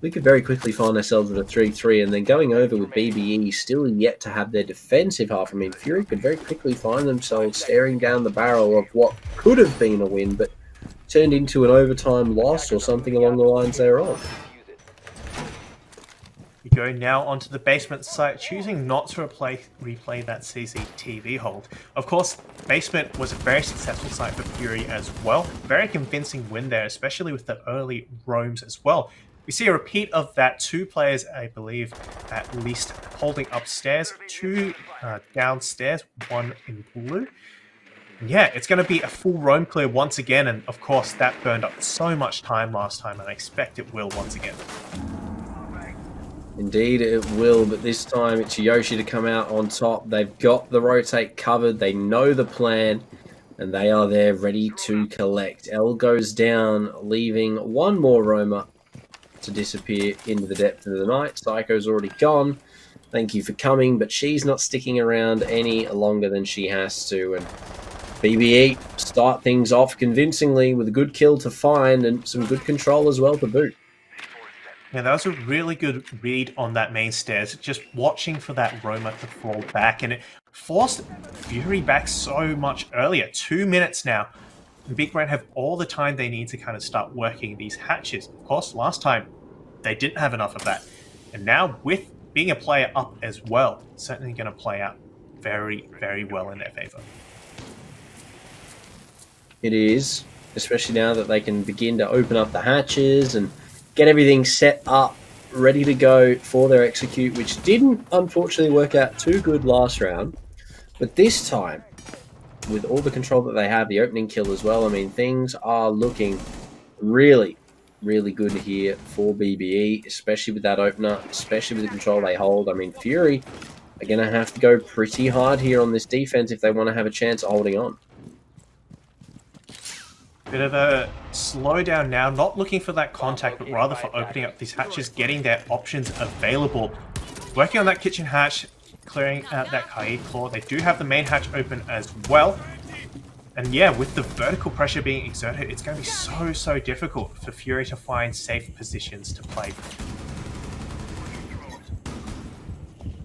we could very quickly find ourselves at a 3-3, and then going over with BBE still yet to have their defensive half. I mean, Fury could very quickly find themselves staring down the barrel of what could have been a win, but turned into an overtime loss or something along the lines thereof. We go now onto the basement site, choosing not to replay that CCTV hold. Of course, basement was a very successful site for Fury as well. Very convincing win there, especially with the early roams as well. We see a repeat of that. 2 players, I believe, at least holding upstairs, 2 downstairs, 1 in blue. And yeah, it's going to be a full roam clear once again, and of course that burned up so much time last time, and I expect it will once again. Indeed, it will, but this time it's Yoshi to come out on top. They've got the rotate covered, they know the plan, and they are there ready to collect. L goes down, leaving one more roamer to disappear into the depth of the night. Psycho's already gone. Thank you for coming, but she's not sticking around any longer than she has to, and BBE start things off convincingly with a good kill to find and some good control as well to boot. Yeah, that was a really good read on that main stairs, just watching for that roamer to fall back, and it forced Fury back so much earlier. 2 minutes now. The Big Brain have all the time they need to kind of start working these hatches. Of course, last time they didn't have enough of that. And now with being a player up as well, certainly going to play out very, very well in their favor. It is, especially now that they can begin to open up the hatches and get everything set up, ready to go for their execute, which didn't unfortunately work out too good last round. But this time, with all the control that they have, the opening kill as well, I mean, things are looking really, really good here for BBE, especially with that opener, especially with the control they hold. I mean, Fury are going to have to go pretty hard here on this defense if they want to have a chance of holding on. Bit of a slowdown now, not looking for that contact, but rather for opening up these hatches, getting their options available. Working on that kitchen hatch, clearing out that Kaid Claw. They do have the main hatch open as well. And yeah, with the vertical pressure being exerted, it's going to be so difficult for Fury to find safe positions to play.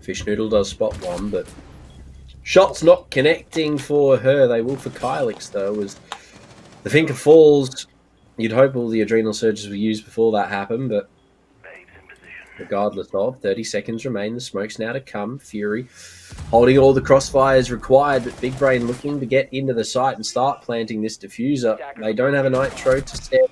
Fish Noodle does spot one, but shots not connecting for her. They will for Kylix, though, as the finger falls. You'd hope all the adrenal surges were used before that happened, but regardless of, 30 seconds remain. The smoke's now to come. Fury holding all the crossfires required, but Big Brain looking to get into the site and start planting this diffuser. They don't have a nitro to stand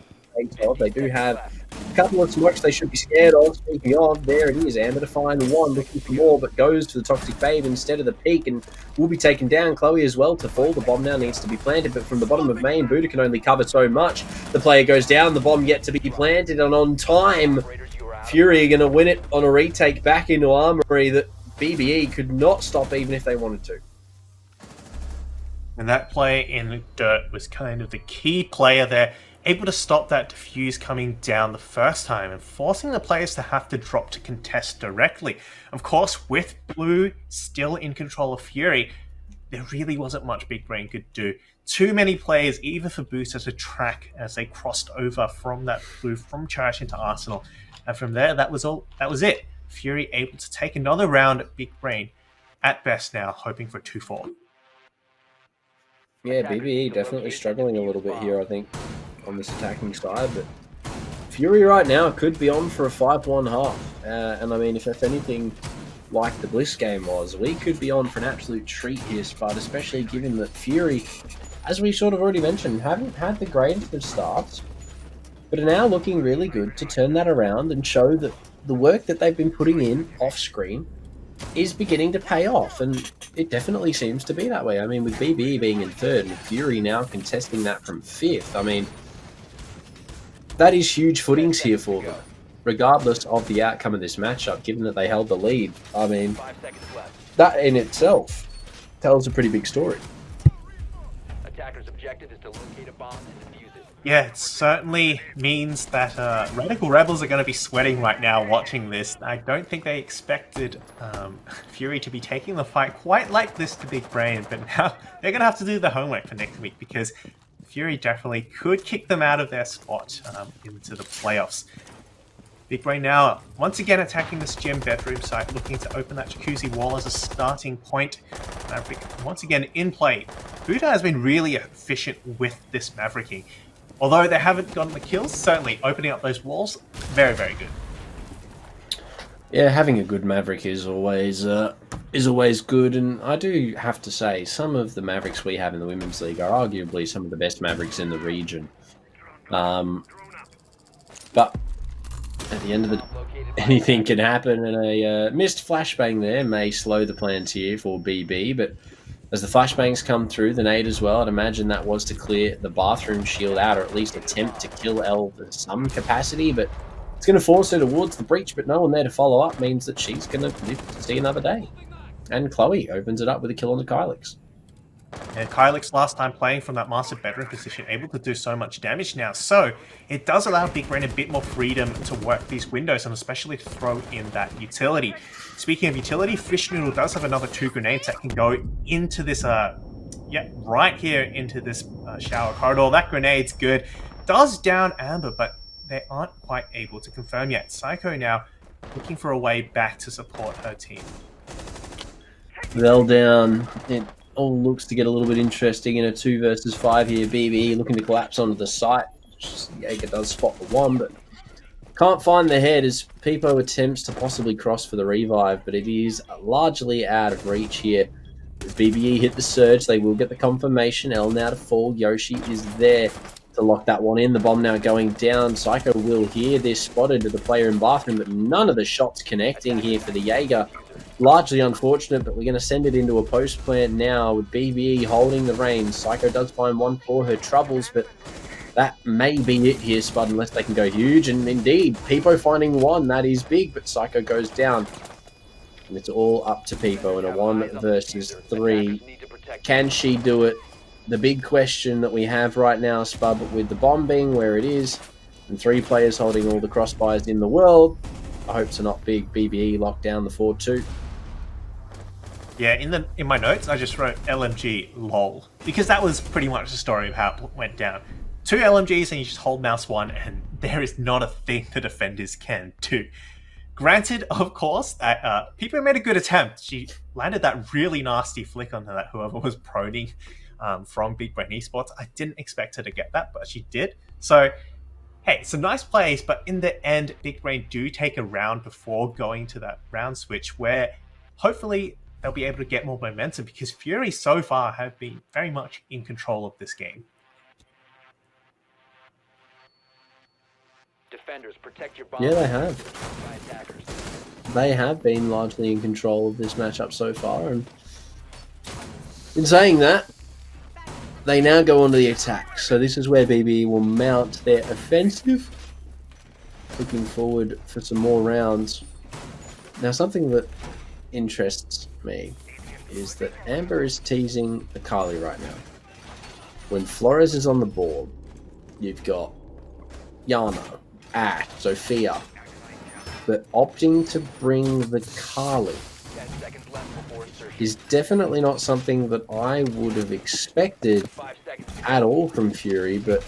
of. They do have a couple of smokes they should be scared of. Speaking of, there it is. Amber to find one, looking for more, but goes for the Toxic Babe instead of the peak, and will be taken down. Chloe as well to fall. The bomb now needs to be planted, but from the bottom of main, Buddha can only cover so much. The player goes down, the bomb yet to be planted, and on time, Fury are going to win it on a retake back into Armory that BBE could not stop even if they wanted to. And that player in the dirt was kind of the key player there, able to stop that diffuse coming down the first time and forcing the players to have to drop to contest directly. Of course, with Blue still in control of Fury, there really wasn't much Big Brain could do. Too many players, even for Booster, to track as they crossed over from that Blue, from Cherish into Arsenal. And from there, that was it. Fury able to take another round at Big Brain, at best now, hoping for 2-4. Yeah, BBE definitely struggling a little bit here, I think, on this attacking side, but Fury right now could be on for a 5-1 half. And I mean, if anything like the Bliss game was, we could be on for an absolute treat here, Spud, especially given that Fury, as we sort of already mentioned, haven't had the greatest of starts, but are now looking really good to turn that around and show that the work that they've been putting in off-screen is beginning to pay off, and it definitely seems to be that way. I mean, with BBE being in third and Fury now contesting that from fifth, I mean, that is huge footings here for them, regardless of the outcome of this matchup, given that they held the lead. I mean, that in itself tells a pretty big story. Attacker's objective is to locate a bomb and defuse it. Yeah, it certainly means that Radical Rebels are going to be sweating right now watching this. I don't think they expected Fury to be taking the fight quite like this to Big Brain, but now they're going to have to do the homework for next week because Fury definitely could kick them out of their spot into the playoffs. Big Brain now once again attacking this gym bedroom site, looking to open that jacuzzi wall as a starting point. Maverick once again in play. Buddha has been really efficient with this Mavericking. Although they haven't gotten the kills, certainly opening up those walls, very, very good. Yeah, having a good Maverick is always good, and I do have to say, some of the Mavericks we have in the Women's League are arguably some of the best Mavericks in the region. But at the end of the day, anything can happen, and a missed flashbang there may slow the plans here for BB, but as the flashbangs come through, the nade as well, I'd imagine that was to clear the bathroom shield out, or at least attempt to kill Elle to some capacity, but it's going to force her towards the breach, but no one there to follow up means that she's going to live to see another day. And Chloe opens it up with a kill on the Kylix. And Kylix last time playing from that master bedroom position, able to do so much damage now. So it does allow Big Brain a bit more freedom to work these windows and especially to throw in that utility. Speaking of utility, Fish Noodle does have another 2 grenades that can go into this, right here into this shower corridor. That grenade's good. Does down Amber, but they aren't quite able to confirm yet. Psycho now looking for a way back to support her team. Well down. It all looks to get a little bit interesting in a 2 versus 5 here. BB looking to collapse onto the site. Jaeger does spot the one, but can't find the head as Peepo attempts to possibly cross for the revive, but it is largely out of reach here. As BBE hit the surge, they will get the confirmation. Elle now to fall. Yoshi is there to lock that one in. The bomb now going down. Psycho will hear this spotted to the player in bathroom, but none of the shots connecting here for the Jaeger. Largely unfortunate, but we're going to send it into a post plant now with BBE holding the reins. Psycho does find one for her troubles, but that may be it here, Spud, unless they can go huge. And indeed, Peepo finding one. That is big, but Psycho goes down. And it's all up to Peepo in a 1 versus 3. Can she do it? The big question that we have right now, Spud, with the bomb being where it is, and 3 players holding all the crossbars in the world, I hope to not big. BBE locked down the 4-2. Yeah, in my notes, I just wrote LMG lol, because that was pretty much the story of how it went down. 2 LMGs and you just hold mouse 1, and there is not a thing the defenders can do. Granted, of course, that Peepo made a good attempt. She landed that really nasty flick onto that whoever was proning from Big Brain Esports. I didn't expect her to get that, but she did. So, hey, some nice plays, but in the end, Big Brain do take a round before going to that round switch where hopefully they'll be able to get more momentum because Fury so far have been very much in control of this game. Defenders, protect your bombs. Yeah, they have. By attackers. They have been largely in control of this matchup so far, and in saying that, they now go on to the attack. So this is where BB will mount their offensive. Looking forward for some more rounds. Now, something that interests me is that Amber is teasing Akali right now. When Flores is on the board, you've got Yana, Ash, Sophia, but opting to bring the Kali 10 seconds left before insertion. is definitely not something that I would have expected 5 seconds. at all from Fury, but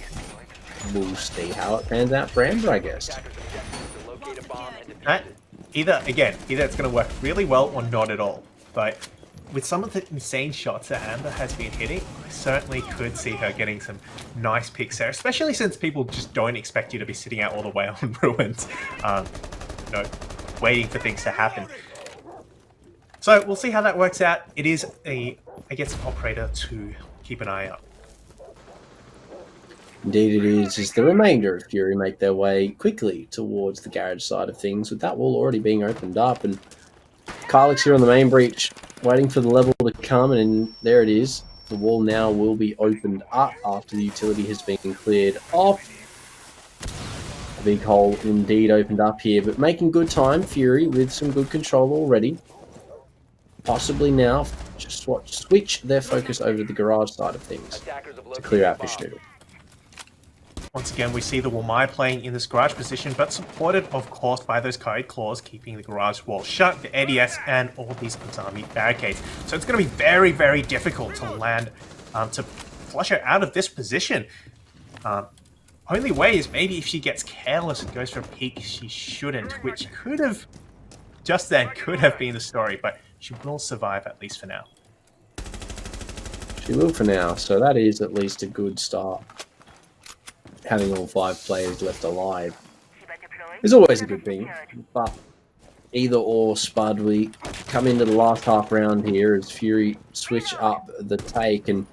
we'll see how it pans out for Amber, I guess. Attacker's objective is to locate a bomb and defuse That, it. either it's going to work really well or not at all. But with some of the insane shots that Amber has been hitting, I certainly could see her getting some nice picks there, especially since people just don't expect you to be sitting out all the way on Ruins, waiting for things to happen. So we'll see how that works out. It is an operator to keep an eye out. Indeed it is. As the remainder of Fury make their way quickly towards the garage side of things, with that wall already being opened up, and Kylix here on the main breach, waiting for the level to come, and there it is. The wall now will be opened up after the utility has been cleared off. A big hole indeed opened up here, but making good time, Fury, with some good control already. Possibly now switch their focus over to the garage side of things Attackers have to located clear a out Fish bomb. Noodle. Once again, we see the Wamai playing in this garage position, but supported, of course, by those Coyote Claws, keeping the garage wall shut, the ADS, and all these Azami barricades. So it's going to be very, very difficult to land, to flush her out of this position. Only way is maybe if she gets careless and goes for a peek she shouldn't, which could have, just then, could have been the story, but she will survive at least for now. She will for now, so that is at least a good start. Having all 5 players left alive is always a good thing, but either or, Spud, we come into the last half round here as Fury switch up the take and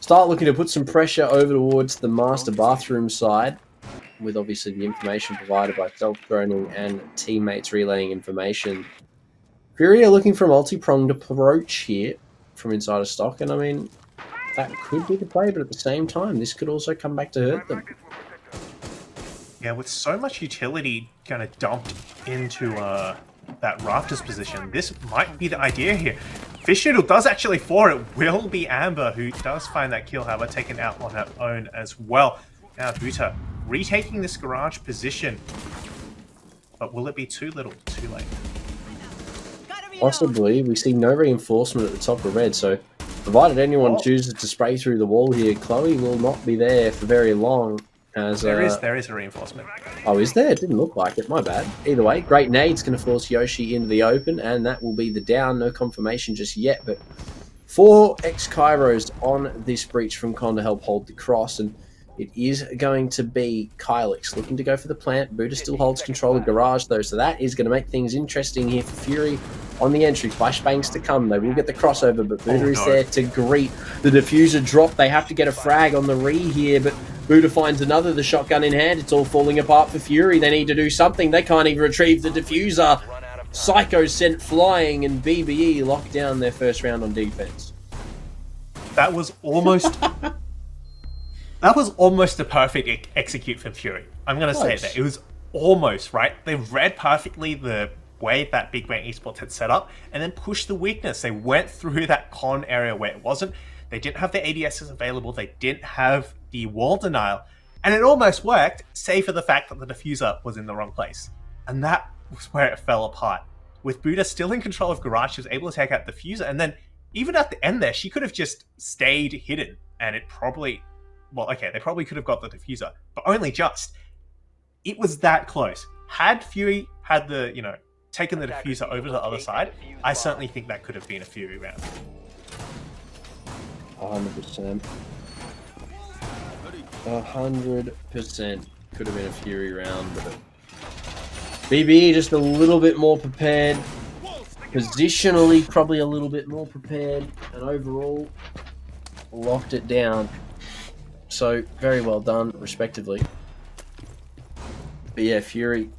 start looking to put some pressure over towards the master bathroom side, with obviously the information provided by self-droning and teammates relaying information. Fury are looking for a multi-pronged approach here from inside of stock, and I mean, that could be the play, but at the same time, this could also come back to hurt them. Yeah, with so much utility kind of dumped into that Rafters position, this might be the idea here. Fish Noodle does actually fall. It will be Amber who does find that kill, however, taken out on her own as well. Now Buta retaking this garage position. But will it be too little, too late? Possibly. We see no reinforcement at the top of red, so provided anyone chooses to spray through the wall here, Chloe will not be there for very long. As there is a reinforcement. Oh, is there? It didn't look like it. My bad. Either way, great nade's going to force Yoshi into the open, and that will be the down. No confirmation just yet, but 4 ex-Kairos on this breach from Con to help hold the cross, and it is going to be Kylix looking to go for the plant. Buddha still holds control of garage, though, so that is going to make things interesting here for Fury on the entry. Flashbangs to come. They will get the crossover, but Buddha is there to greet the diffuser drop. They have to get a frag on the re here, but Buddha finds another, the shotgun in hand. It's all falling apart for Fury. They need to do something. They can't even retrieve the diffuser. Psycho sent flying, and BBE locked down their first round on defense. That was almost... that was almost a perfect execute for Fury. I'm going to say that. It was almost, right? They read perfectly the way that Big Brain Esports had set up and then pushed the weakness. They went through that con area where it wasn't. They didn't have the ADSs available. They didn't have the wall denial. And it almost worked, save for the fact that the diffuser was in the wrong place. And that was where it fell apart. With Buddha still in control of garage, she was able to take out the diffuser. And then even at the end there, she could have just stayed hidden. And it probably... Well, okay, they probably could have got the diffuser. But only just. It was that close. Had Fury had the, taken the diffuser over to the other side, I certainly think that could have been a Fury round. 100%. 100% could have been a Fury round, but BB just a little bit more prepared. Positionally, probably a little bit more prepared, and overall, locked it down. So, very well done, respectively. But yeah, Fury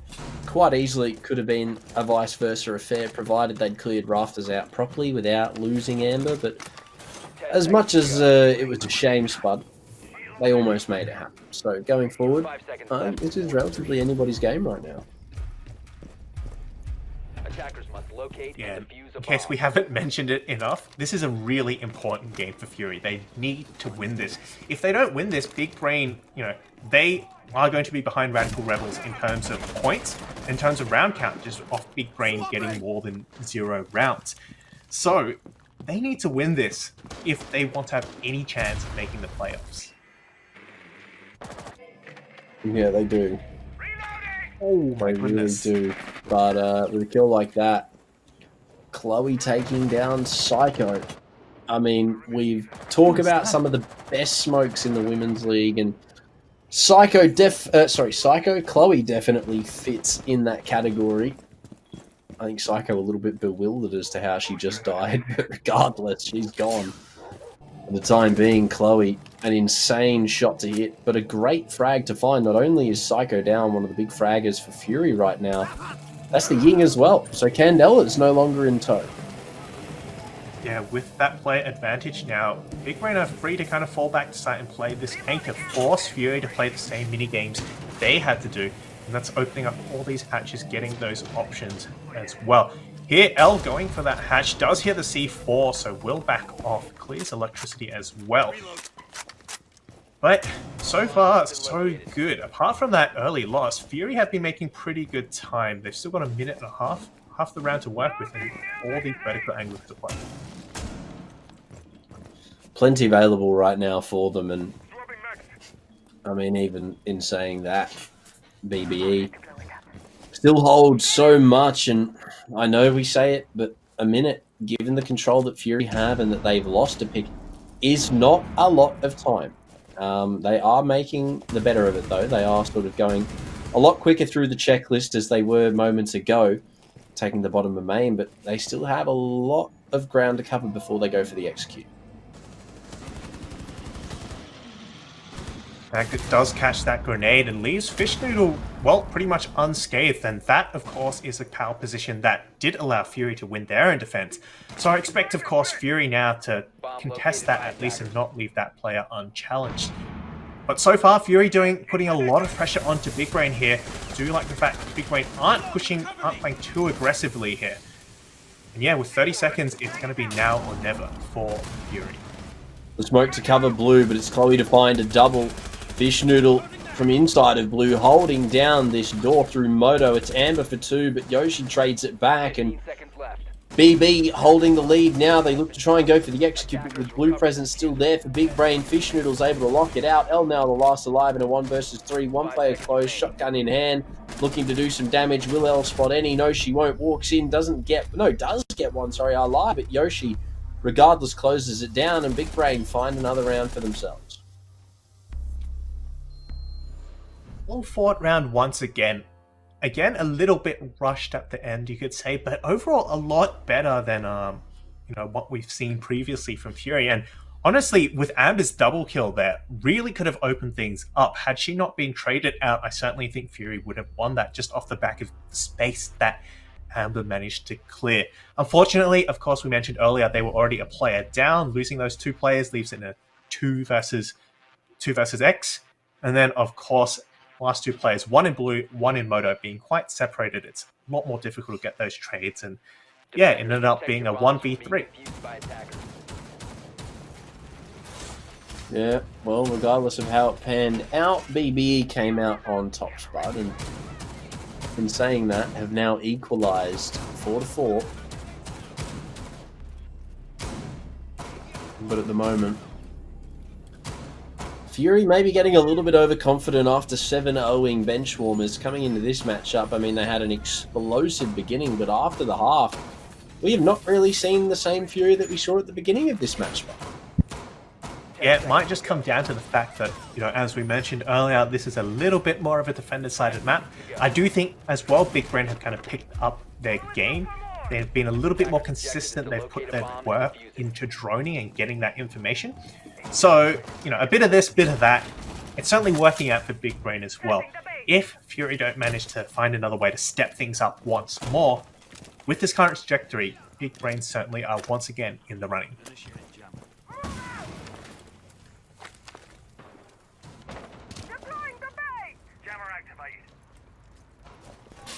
quite easily could have been a vice versa affair, provided they'd cleared Rafters out properly without losing Amber, but as much as it was a shame, Spud, they almost made it happen. So going forward, this is relatively anybody's game right now. Attackers must locate and defuse a in case bomb. we haven't mentioned it enough, this is a really important game for Fury. They need to win this. If they don't win this, Big Brain, they are going to be behind Radical Rebels in terms of points, in terms of round count, just off Big Brain getting more than 0 rounds. So they need to win this if they want to have any chance of making the playoffs. Yeah, they do. Oh my goodness. They really do. But with a kill like that, Chloe taking down Psycho. I mean, we've talked about some of the best smokes in the Women's League, and Psycho Chloe definitely fits in that category. I think Psycho a little bit bewildered as to how she just died, but regardless, she's gone. For the time being, Chloe, an insane shot to hit, but a great frag to find. Not only is Psycho down, one of the big fraggers for Fury right now, that's the Ying as well. So Candella's no longer in tow. Yeah, with that player advantage now, Big Brain are free to kind of fall back to site and play this game to force Fury to play the same mini games they had to do. And that's opening up all these hatches, getting those options as well. Here, L going for that hatch, does hear the C4, so will back off. Clears electricity as well. But so far, so good. Apart from that early loss, Fury have been making pretty good time. They've still got a minute and a half the round to work with, and all these vertical angles to play. Plenty available right now for them, and I mean, even in saying that, BBE still holds so much, and I know we say it, but a minute, given the control that Fury have and that they've lost a pick, is not a lot of time. They are making the better of it, though. They are sort of going a lot quicker through the checklist as they were moments ago, taking the bottom of main, but they still have a lot of ground to cover before they go for the execute. Magnet does catch that grenade and leaves Fish Noodle, well, pretty much unscathed, and that, of course, is a power position that did allow Fury to win their own defense. So I expect, of course, Fury now to contest that at least and not leave that player unchallenged. But so far, Fury putting a lot of pressure onto Big Brain here. I do like the fact that Big Brain aren't playing too aggressively here. And yeah, with 30 seconds, it's going to be now or never for Fury. The smoke to cover Blue, but it's Chloe to find a double. Fish Noodle from inside of Blue, holding down this door through Moto. It's Amber for 2, but Yoshi trades it back, and BB holding the lead now. They look to try and go for the execute, but with Blue presence still there for Big Brain. Fish Noodle's able to lock it out. L now the last alive in a 1 versus 3. One player close, shotgun in hand, looking to do some damage. Will L spot any? No, she won't. Walks in, does get one, sorry, alive, but Yoshi, regardless, closes it down, and Big Brain find another round for themselves. Well fought round once again. Again, a little bit rushed at the end, you could say, but overall a lot better than what we've seen previously from Fury. And honestly, with Amber's double kill there, really could have opened things up. Had she not been traded out, I certainly think Fury would have won that just off the back of the space that Amber managed to clear. Unfortunately, of course, we mentioned earlier they were already a player down. Losing those 2 players leaves it in a 2 versus X. And then, of course, last 2 players, one in Blue, one in Moto, being quite separated. It's a lot more difficult to get those trades, and yeah, it ended up being a 1v3. Yeah, well, regardless of how it panned out, BBE came out on top, Spud, and in saying that, have now equalised 4-4. But at the moment, Fury may be getting a little bit overconfident after 7-0ing Benchwarmers coming into this matchup. I mean, they had an explosive beginning, but after the half, we have not really seen the same Fury that we saw at the beginning of this matchup. Yeah, it might just come down to the fact that, as we mentioned earlier, this is a little bit more of a defender-sided map. I do think, as well, Big Brain have kind of picked up their game. They've been a little bit more consistent. They've put their work into droning and getting that information. So, a bit of this, bit of that. It's certainly working out for Big Brain as well. If Fury don't manage to find another way to step things up once more, with this current trajectory, Big Brain certainly are once again in the running.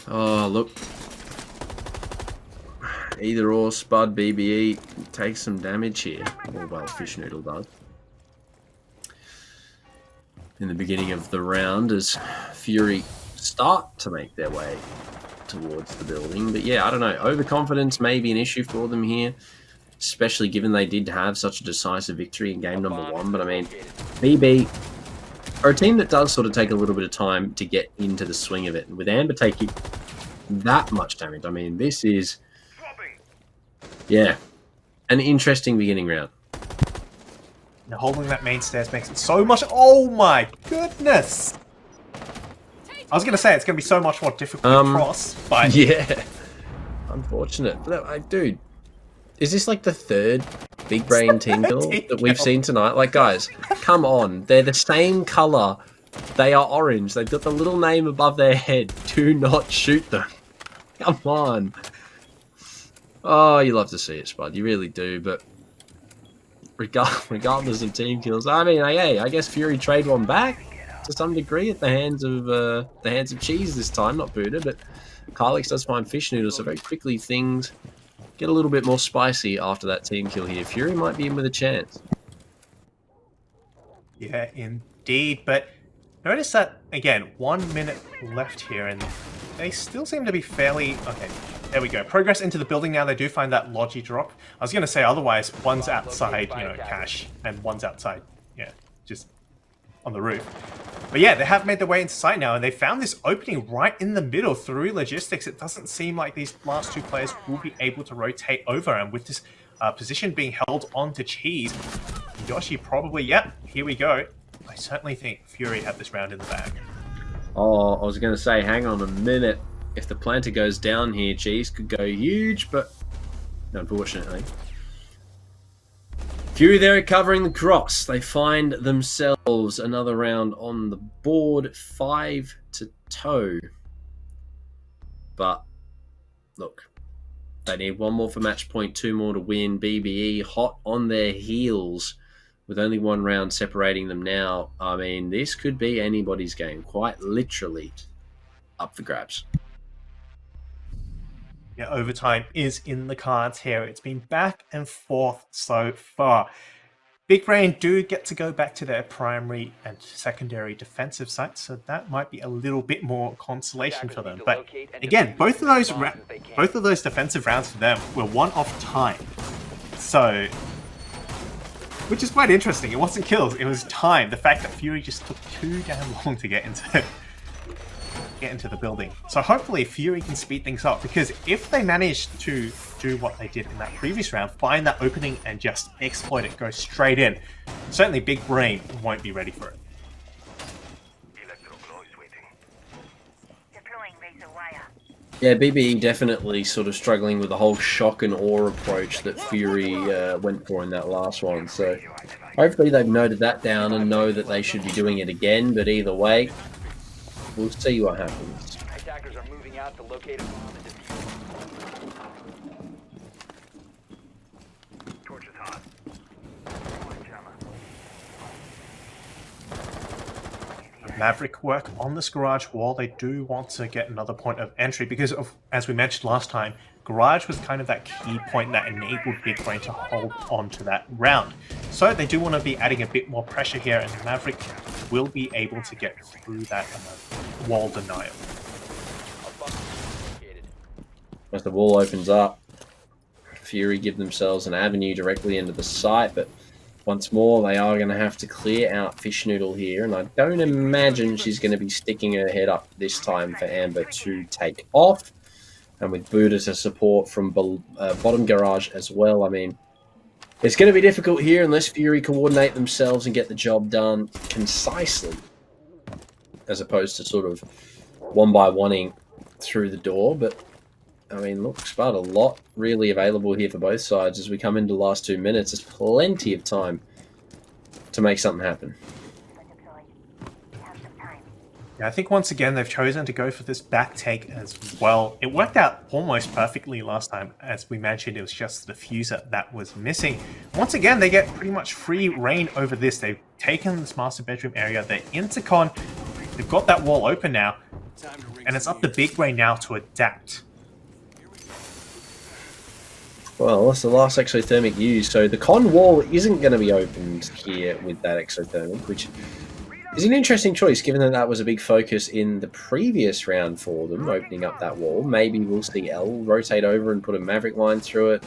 Oh, look. Either or, Spud, BBE takes some damage here. Or, well, Fish Noodle does. In the beginning of the round as Fury start to make their way towards the building. But yeah, I don't know. Overconfidence may be an issue for them here, especially given they did have such a decisive victory in game number 1. But I mean, BB are a team that does sort of take a little bit of time to get into the swing of it. And with Amber taking that much damage, I mean, this is, yeah, an interesting beginning round. Now, holding that main stairs makes it so much... Oh my goodness! I was going to say it's going to be so much more difficult to cross, but... Yeah. Unfortunate. But, dude, is this like the 3rd Big Brain team kill that we've seen tonight? Like, guys, come on. They're the same colour. They are orange. They've got the little name above their head. Do not shoot them. Come on. Oh, you love to see it, Spud. You really do, but... regardless of team kills, I mean, hey, I guess Fury trade one back. to some degree at the hands of Cheese this time, not Buddha, but Kylix does find Fish Noodle, so very quickly things get a little bit more spicy after that team kill here. Fury might be in with a chance. Yeah, indeed. But notice that, again, 1 minute left here, and they still seem to be fairly... Okay, there we go. Progress into the building now. They do find that Logi drop. I was going to say otherwise, one's outside, cash, and one's outside, just on the roof. But yeah, they have made their way into sight now, and they found this opening right in the middle through logistics. It doesn't seem like these last two players will be able to rotate over, and with this position being held onto Cheese, Yoshi probably, here we go. I certainly think Fury had this round in the bag. Oh, I was going to say, hang on a minute. If the planter goes down here, Cheese could go huge, but unfortunately. Fury there covering the cross. They find themselves another round on the board, 5-2. But, look, they need one more for match point, 2 more to win. BBE hot on their heels with only 1 round separating them now. I mean, this could be anybody's game, quite literally up for grabs. Yeah, overtime is in the cards here. It's been back and forth so far. Big Brain do get to go back to their primary and secondary defensive sites, so that might be a little bit more consolation for them. But again, both of those defensive rounds for them were one off time. So, which is quite interesting. It wasn't kills, it was time. The fact that Fury just took too damn long to get into the building. So hopefully Fury can speed things up, because if they manage to do what they did in that previous round, find that opening and just exploit it, go straight in, certainly Big Brain won't be ready for it. Yeah, BBE definitely sort of struggling with the whole shock and awe approach that Fury went for in that last one. So hopefully they've noted that down and know that they should be doing it again. But either way, we'll see what happens. Attackers are moving out to locate a bomb and defuse. Torch is hot. Maverick work on this garage wall. They do want to get another point of entry because, as we mentioned last time, garage was kind of that key point that enabled Big Brain to hold on to that round. So they do want to be adding a bit more pressure here, and Maverick will be able to get through that wall denial. As the wall opens up, Fury give themselves an avenue directly into the site, but once more they are going to have to clear out Fish Noodle here, and I don't imagine she's going to be sticking her head up this time for Amber to take off. And with Buddha to support from bottom garage as well, I mean, it's going to be difficult here unless Fury coordinate themselves and get the job done concisely, as opposed to sort of one by one-ing through the door. But, I mean, look, Spud, a lot really available here for both sides as we come into the last 2 minutes. There's plenty of time to make something happen. Yeah, I think once again they've chosen to go for this back take as well. It worked out almost perfectly last time. As we mentioned, it was just the diffuser that was missing. Once again, they get pretty much free reign over this. They've taken this master bedroom area. They're into con. They've got that wall open now. And it's up to Big Brain now to adapt. Well, that's the last exothermic used, so the con wall isn't going to be opened here with that exothermic, which is an interesting choice, given that that was a big focus in the previous round for them, opening up that wall. Maybe we'll see L rotate over and put a Maverick line through it.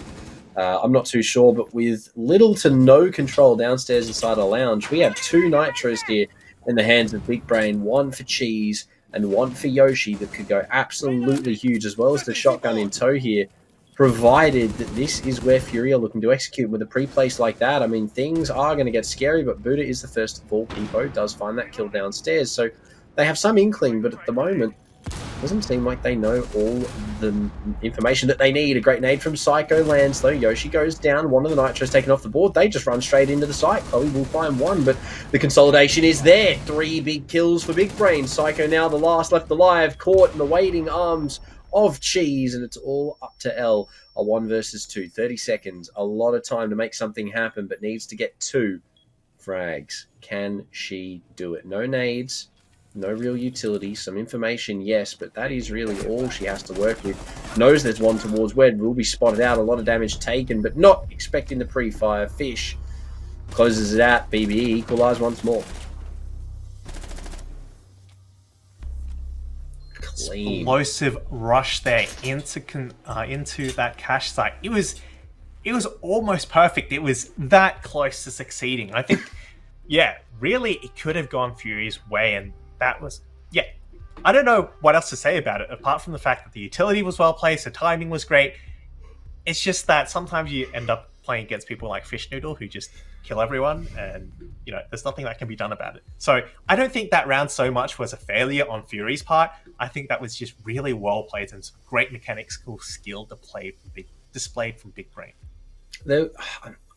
I'm not too sure, but with little to no control downstairs inside a lounge, we have 2 Nitros here in the hands of Big Brain, 1 for Cheese and 1 for Yoshi that could go absolutely huge, as well as the shotgun in tow here, provided that this is where Fury are looking to execute. With a pre-place like that, I mean, things are going to get scary, but Buddha is the first to fall. Pipo does find that kill downstairs, so they have some inkling, but at the moment, it doesn't seem like they know all the information that they need. A great nade from Psycho lands, though. Yoshi goes down. One of the Nitros taken off the board. They just run straight into the site. Chloe will find one, but the consolidation is there. 3 big kills for Big Brain. Psycho now the last left alive, caught in the waiting arms of Cheese, and it's all up to L. A 1 versus 2, 30 seconds, a lot of time to make something happen, but needs to get 2 frags. Can she do it? No nades, No real utility. Some information, yes, but that is really all she has to work with. Knows there's one towards Wed. Will be spotted out. A lot of damage taken, but not expecting the pre-fire. Fish closes it out. BBE equalise once more. Clean. Explosive rush there into that cache site. It was almost perfect. It was that close to succeeding. I think, yeah, really, it could have gone Fury's way, and that was, yeah. I don't know what else to say about it, apart from the fact that the utility was well placed, the timing was great. It's just that sometimes you end up playing against people like Fish Noodle who just kill everyone, and there's nothing that can be done about it. So I don't think that round so much was a failure on Fury's part. I think that was just really well played and some great mechanical skill displayed from Big Brain.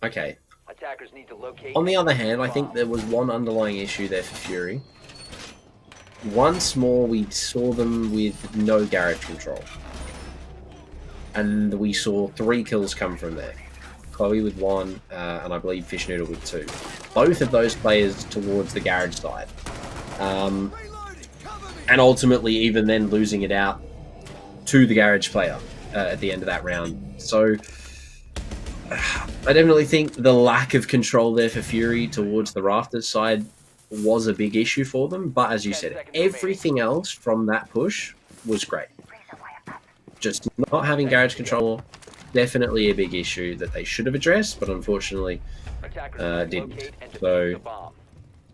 Okay. Attackers need to locate. On the other hand, I think there was one underlying issue there for Fury. Once more, we saw them with no garage control. And we saw 3 kills come from there. Chloe with 1, and I believe Fish Noodle with 2. Both of those players towards the garage side. And ultimately, even then, losing it out to the garage player at the end of that round. So I definitely think the lack of control there for Fury towards the Rafters side was a big issue for them. But as you said, everything else from that push was great. Just not having garage control, definitely a big issue that they should have addressed, but unfortunately didn't. So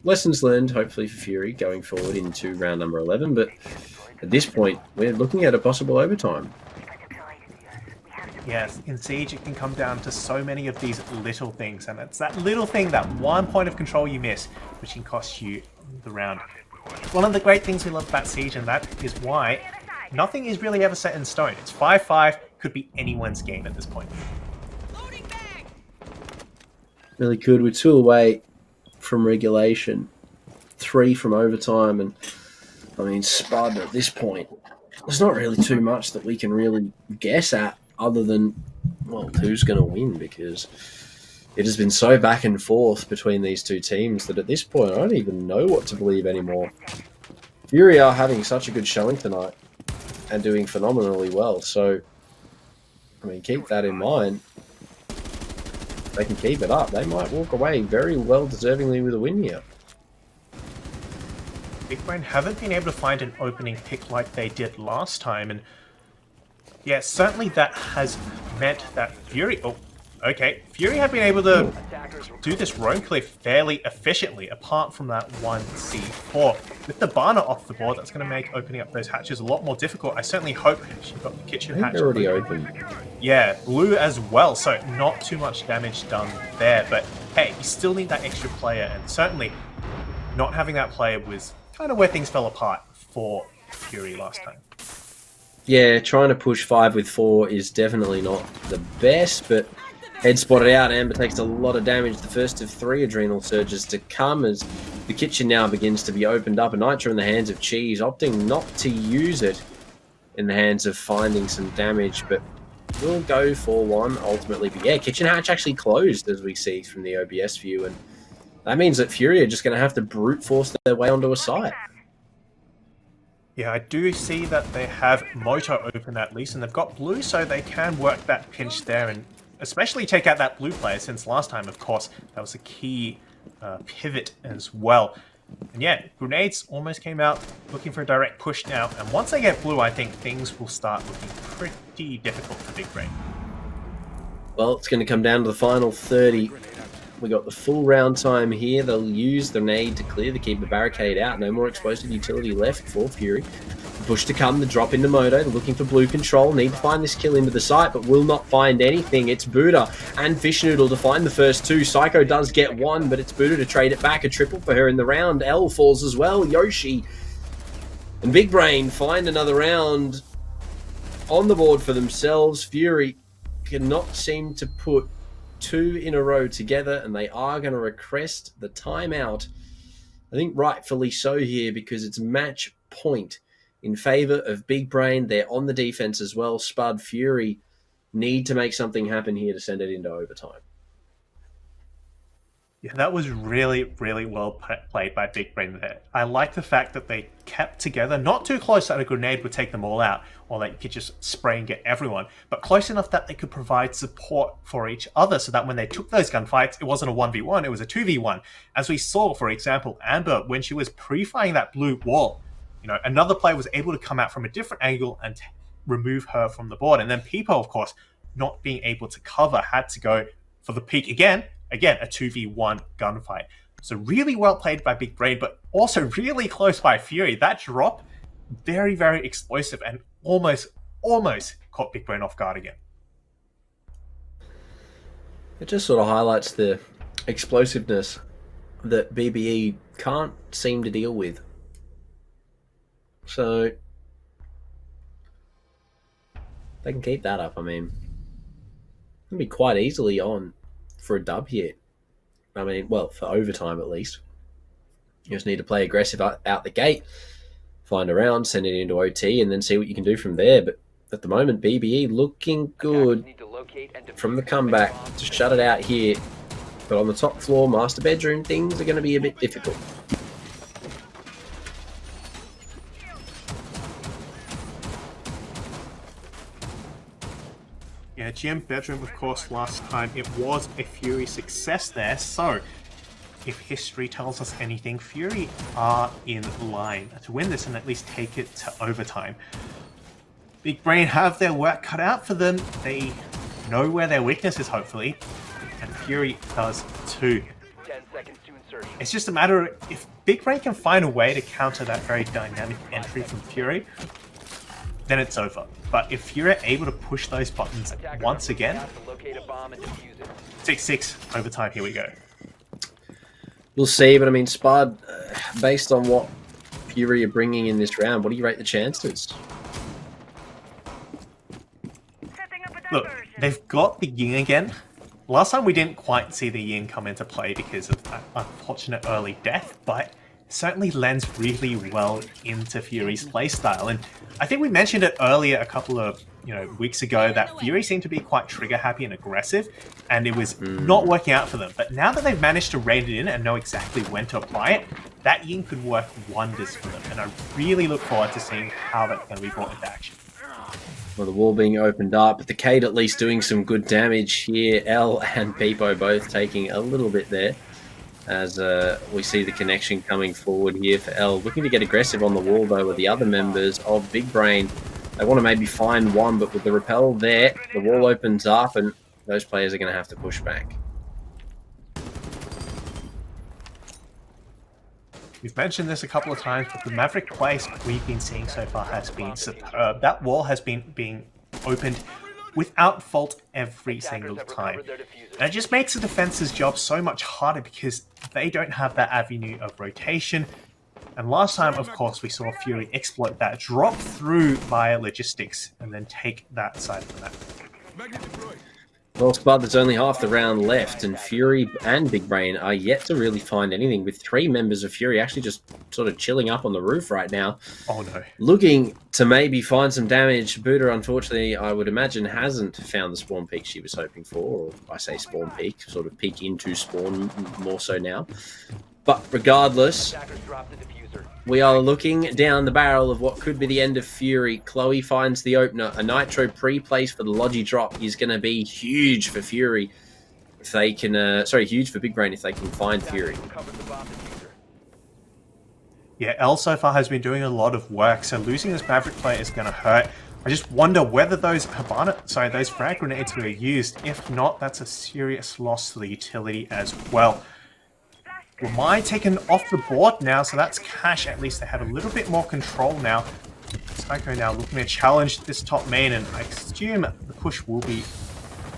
lessons learned, hopefully, for Fury going forward into round number 11. But at this point, we're looking at a possible overtime. Yes, in Siege it can come down to so many of these little things, and it's that little thing, that one point of control you miss, which can cost you the round. One of the great things we love about Siege, and that is why nothing is really ever set in stone. It's 5-5, could be anyone's game at this point. Really good. We're 2 away from regulation, 3 from overtime, and I mean, Spud at this point, there's not really too much that we can really guess at other than, well, who's going to win, because it has been so back and forth between these two teams that at this point I don't even know what to believe anymore. Fury are having such a good showing tonight and doing phenomenally well, so I mean, keep that in mind. If they can keep it up, they might walk away very well deservingly with a win here. Big Brain haven't been able to find an opening pick like they did last time, and yeah, certainly that has meant that Fury... Oh, okay. Fury have been able to do this roam clear fairly efficiently, apart from that 1C4. With the Barna off the board, that's going to make opening up those hatches a lot more difficult. I certainly hope she's got the kitchen hatch. They're already open. Yeah, blue as well, so not too much damage done there. But hey, you still need that extra player, and certainly not having that player was kind of where things fell apart for Fury last time. Yeah, trying to push 5 with 4 is definitely not the best, but head spotted out. Amber takes a lot of damage. The first of 3 adrenal surges to come as the kitchen now begins to be opened up. A Nitro in the hands of Cheese, opting not to use it in the hands of finding some damage, but will go for 1 ultimately. But yeah, kitchen hatch actually closed, as we see from the OBS view, and that means that Fury are just going to have to brute force their way onto a site. Yeah, I do see that they have Moto open at least, and they've got blue, so they can work that pinch there, and especially take out that blue player, since last time, of course, that was a key pivot as well. And yeah, Grenades almost came out looking for a direct push now, and once they get blue, I think things will start looking pretty difficult for Big Brain. Well, it's going to come down to the final 30. We got the full round time here. They'll use the nade to clear to keep the barricade out. No more explosive utility left for Fury. Push to come, the drop into Moto. They're looking for blue control. Need to find this kill into the site, but will not find anything. It's Buddha and Fish Noodle to find the first 2. Psycho does get 1, but it's Buddha to trade it back. A triple for her in the round. L falls as well. Yoshi and Big Brain find another round on the board for themselves. Fury cannot seem to put 2 in a row together, and they are going to request the timeout. I think rightfully so here, because it's match point in favour of Big Brain. They're on the defense as well. Spud, Fury need to make something happen here to send it into overtime. Yeah, that was really, really well played by Big Brain there. I like the fact that they kept together, not too close that a grenade would take them all out, or that you could just spray and get everyone, but close enough that they could provide support for each other so that when they took those gunfights, it wasn't a 1v1, it was a 2v1. As we saw, for example, Amber, when she was pre-firing that blue wall, another player was able to come out from a different angle and remove her from the board. And then Peepo, of course, not being able to cover, had to go for the peak again, a 2v1 gunfight. So really well played by Big Brain, but also really close by Fury. That drop, very, very explosive and almost caught Big Brain off guard again. It just sort of highlights the explosiveness that BBE can't seem to deal with. So they can keep that up. I mean, it'll be quite easily on for a dub here. I mean, well, for overtime at least. You just need to play aggressive out the gate, find a round, send it into OT, and then see what you can do from there. But at the moment, BBE looking good from the comeback to shut it out here. But on the top floor, master bedroom, things are going to be a bit difficult. Yeah, GM bedroom, of course, last time it was a Fury success there. So, if history tells us anything, Fury are in line to win this and at least take it to overtime. Big Brain have their work cut out for them. They know where their weakness is, hopefully, and Fury does too. 10 seconds to insertion. It's just a matter of if Big Brain can find a way to counter that very dynamic entry from Fury, then it's over. But if you're able to push those buttons once again, 6-6 overtime, here we go. We'll see, but I mean, Spud, based on what Fury are bringing in this round, what do you rate the chances? Look, they've got the Ying again. Last time we didn't quite see the Ying come into play because of that unfortunate early death, but certainly lends really well into Fury's playstyle. And I think we mentioned it earlier a couple of weeks ago that Fury seemed to be quite trigger happy and aggressive, and it was not working out for them. But now that they've managed to rein it in and know exactly when to apply it, that Ying could work wonders for them. And I really look forward to seeing how that's going to be brought into action. Well, the wall being opened up, but the Cade at least doing some good damage here. L and Peepo both taking a little bit there. As we see the connection coming forward here for L. Looking to get aggressive on the wall, though, with the other members of Big Brain. They want to maybe find one, but with the rappel there, the wall opens up, and those players are going to have to push back. We've mentioned this a couple of times, but the Maverick plays we've been seeing so far has been superb. That wall has been being opened without fault every single time. And it just makes the defense's job so much harder because they don't have that avenue of rotation. And last time, of course, we saw Fury exploit that, drop through via logistics, and then take that side of the map. Well, Spud, there's only half the round left, and Fury and Big Brain are yet to really find anything, with 3 members of Fury actually just sort of chilling up on the roof right now. Oh no. Looking to maybe find some damage. Buddha, unfortunately, I would imagine, hasn't found the spawn peak she was hoping for, or I say spawn peak, sort of peek into spawn more so now. But regardless, we are looking down the barrel of what could be the end of Fury. Chloe finds the opener. A Nitro pre-place for the Logi drop is going to be huge for Fury if they can... huge for Big Brain if they can find Fury. Yeah, L so far has been doing a lot of work, so losing this Maverick player is going to hurt. I just wonder whether those those frag grenades were used. If not, that's a serious loss to the utility as well. Ramai taken off the board now, so that's cash. At least they have a little bit more control now. Psycho now looking to challenge this top main, and I assume the push will be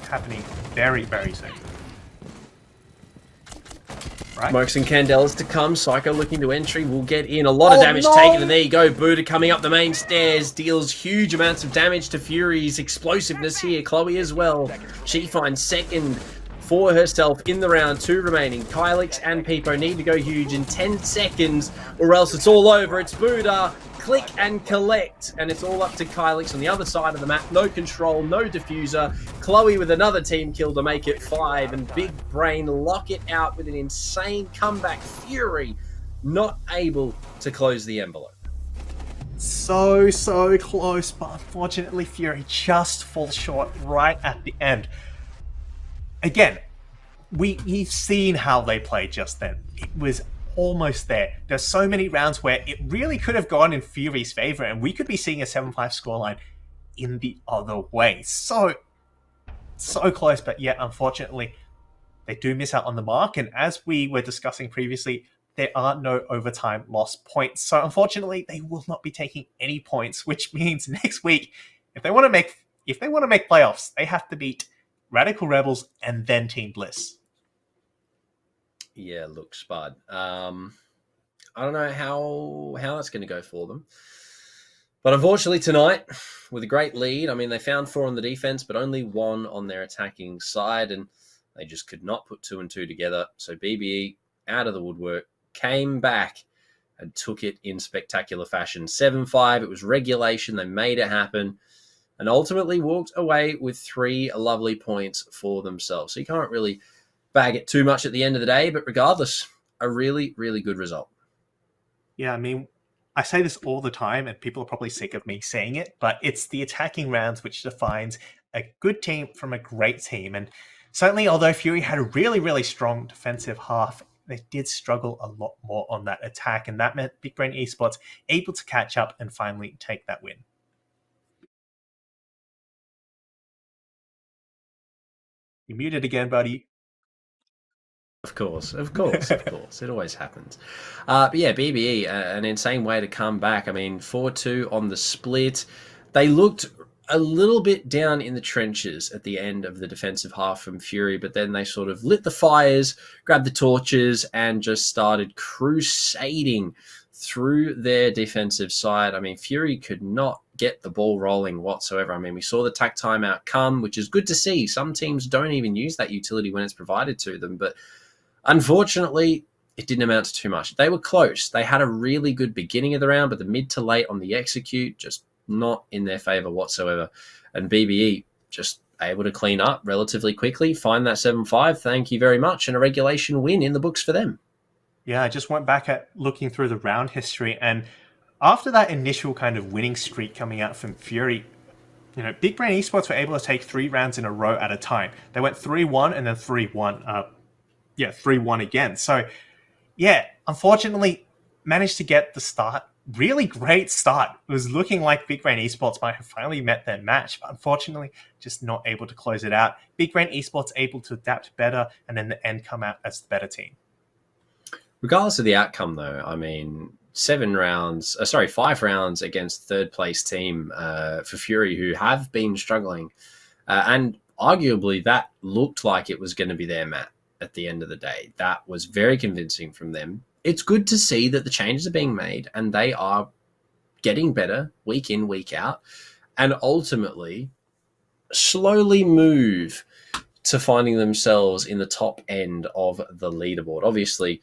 happening very, very soon. Right? Smokes and Candelas to come. Psycho looking to entry. Will get in. A lot of damage taken, and there you go. Buddha coming up the main stairs. Deals huge amounts of damage to Fury's explosiveness here. Chloe as well. She finds second for herself in the round. 2 remaining. Kylix and Peepo need to go huge in 10 seconds, or else it's all over. It's Buddha click and collect, and it's all up to Kylix on the other side of the map. No control, no diffuser. Chloe with another team kill to make it 5, and Big Brain lock it out with an insane comeback. Fury not able to close the envelope. So close, but unfortunately Fury just falls short right at the end. Again, we've seen how they played just then. It was almost there. There's so many rounds where it really could have gone in Fury's favor, and we could be seeing a 7-5 scoreline in the other way. So close, but yet unfortunately they do miss out on the mark, and as we were discussing previously, there are no overtime lost points. So unfortunately, they will not be taking any points, which means next week, if they want to make playoffs, they have to beat Radical Rebels and then Team Bliss. Yeah, look, Spud. I don't know how that's going to go for them. But unfortunately tonight, with a great lead, I mean, they found 4 on the defense, but only 1 on their attacking side, and they just could not put 2 and 2 together. So BBE, out of the woodwork, came back and took it in spectacular fashion. 7-5, it was regulation, they made it happen, and ultimately walked away with 3 lovely points for themselves. So you can't really bag it too much at the end of the day, but regardless, a really, really good result. Yeah, I mean, I say this all the time, and people are probably sick of me saying it, but it's the attacking rounds which defines a good team from a great team. And certainly, although Fury had a really, really strong defensive half, they did struggle a lot more on that attack, and that meant Big Brain Esports able to catch up and finally take that win. You're muted again, buddy. Of course. It always happens. But yeah, BBE, an insane way to come back. I mean, 4-2 on the split. They looked a little bit down in the trenches at the end of the defensive half from Fury, but then they sort of lit the fires, grabbed the torches, and just started crusading through their defensive side. I mean, Fury could not get the ball rolling whatsoever. I mean, we saw the tack timeout come, which is good to see. Some teams don't even use that utility when it's provided to them, but unfortunately, it didn't amount to too much. They were close. They had a really good beginning of the round, but the mid to late on the execute, just not in their favor whatsoever. And BBE just able to clean up relatively quickly, find that 7-5. Thank you very much. And a regulation win in the books for them. Yeah, I just went back at looking through the round history, and after that initial kind of winning streak coming out from Fury, you know, Big Brain Esports were able to take 3 rounds in a row at a time. They went 3-1 and then 3-1. 3-1 again. So, yeah, unfortunately, managed to get the start. Really great start. It was looking like Big Brain Esports might have finally met their match, but unfortunately, just not able to close it out. Big Brain Esports able to adapt better, and then the end come out as the better team. Regardless of the outcome, though, I mean, 5 rounds against third place team for Fury, who have been struggling, and arguably that looked like it was going to be their mat at the end of the day. That was very convincing from them. It's good to see that the changes are being made and they are getting better week in, week out, and ultimately slowly move to finding themselves in the top end of the leaderboard. Obviously,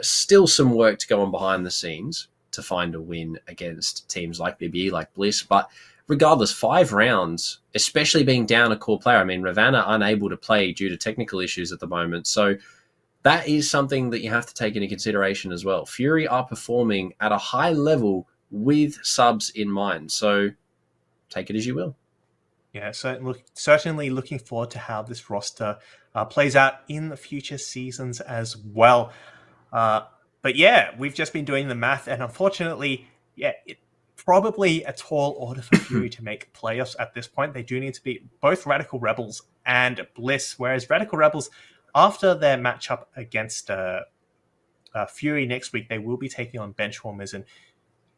still some work to go on behind the scenes to find a win against teams like BBE, like Bliss, but regardless, 5 rounds, especially being down a core player. I mean, Ravana unable to play due to technical issues at the moment. So that is something that you have to take into consideration as well. Fury are performing at a high level with subs in mind. So take it as you will. Yeah, certainly looking forward to how this roster plays out in the future seasons as well. But yeah, we've just been doing the math, and unfortunately, it's probably a tall order for Fury to make playoffs at this point. They do need to beat both Radical Rebels and Bliss, whereas Radical Rebels, after their matchup against Fury next week, they will be taking on Benchwarmers, and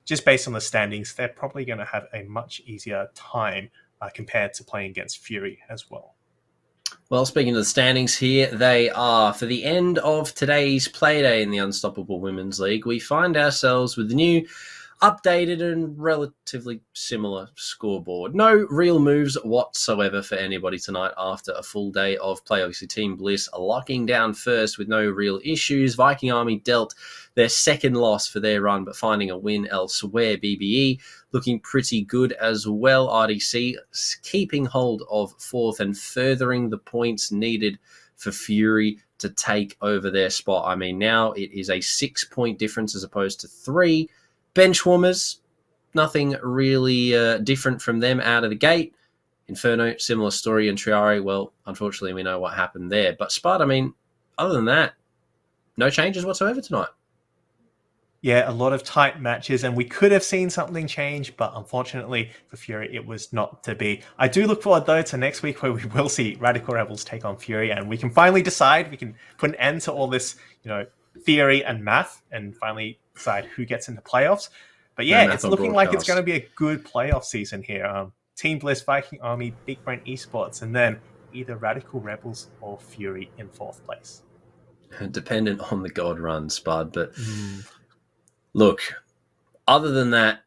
just based on the standings, they're probably going to have a much easier time compared to playing against Fury as well. Well, speaking of the standings here, they are, for the end of today's play day in the Unstoppable Women's League, we find ourselves with the new updated and relatively similar scoreboard. No real moves whatsoever for anybody tonight after a full day of play. Obviously, Team Bliss locking down first with no real issues. Viking Army dealt their second loss for their run, but finding a win elsewhere. BBE looking pretty good as well. RDC keeping hold of fourth and furthering the points needed for Fury to take over their spot. I mean, now it is a 6-point difference as opposed to 3. Benchwarmers, nothing really different from them out of the gate. Inferno, similar story. And Triare, well, unfortunately, we know what happened there. But Spud, I mean, other than that, no changes whatsoever tonight. Yeah, a lot of tight matches, and we could have seen something change, but unfortunately for Fury, it was not to be. I do look forward, though, to next week where we will see Radical Rebels take on Fury, and we can finally decide, we can put an end to all this, theory and math, and finally decide who gets into playoffs. But yeah, it's looking like it's going to be a good playoff season here. Team Bliss, Viking Army, Big Brain Esports, and then either Radical Rebels or Fury in 4th place. Dependent on the God run, Spud, but... Look, other than that,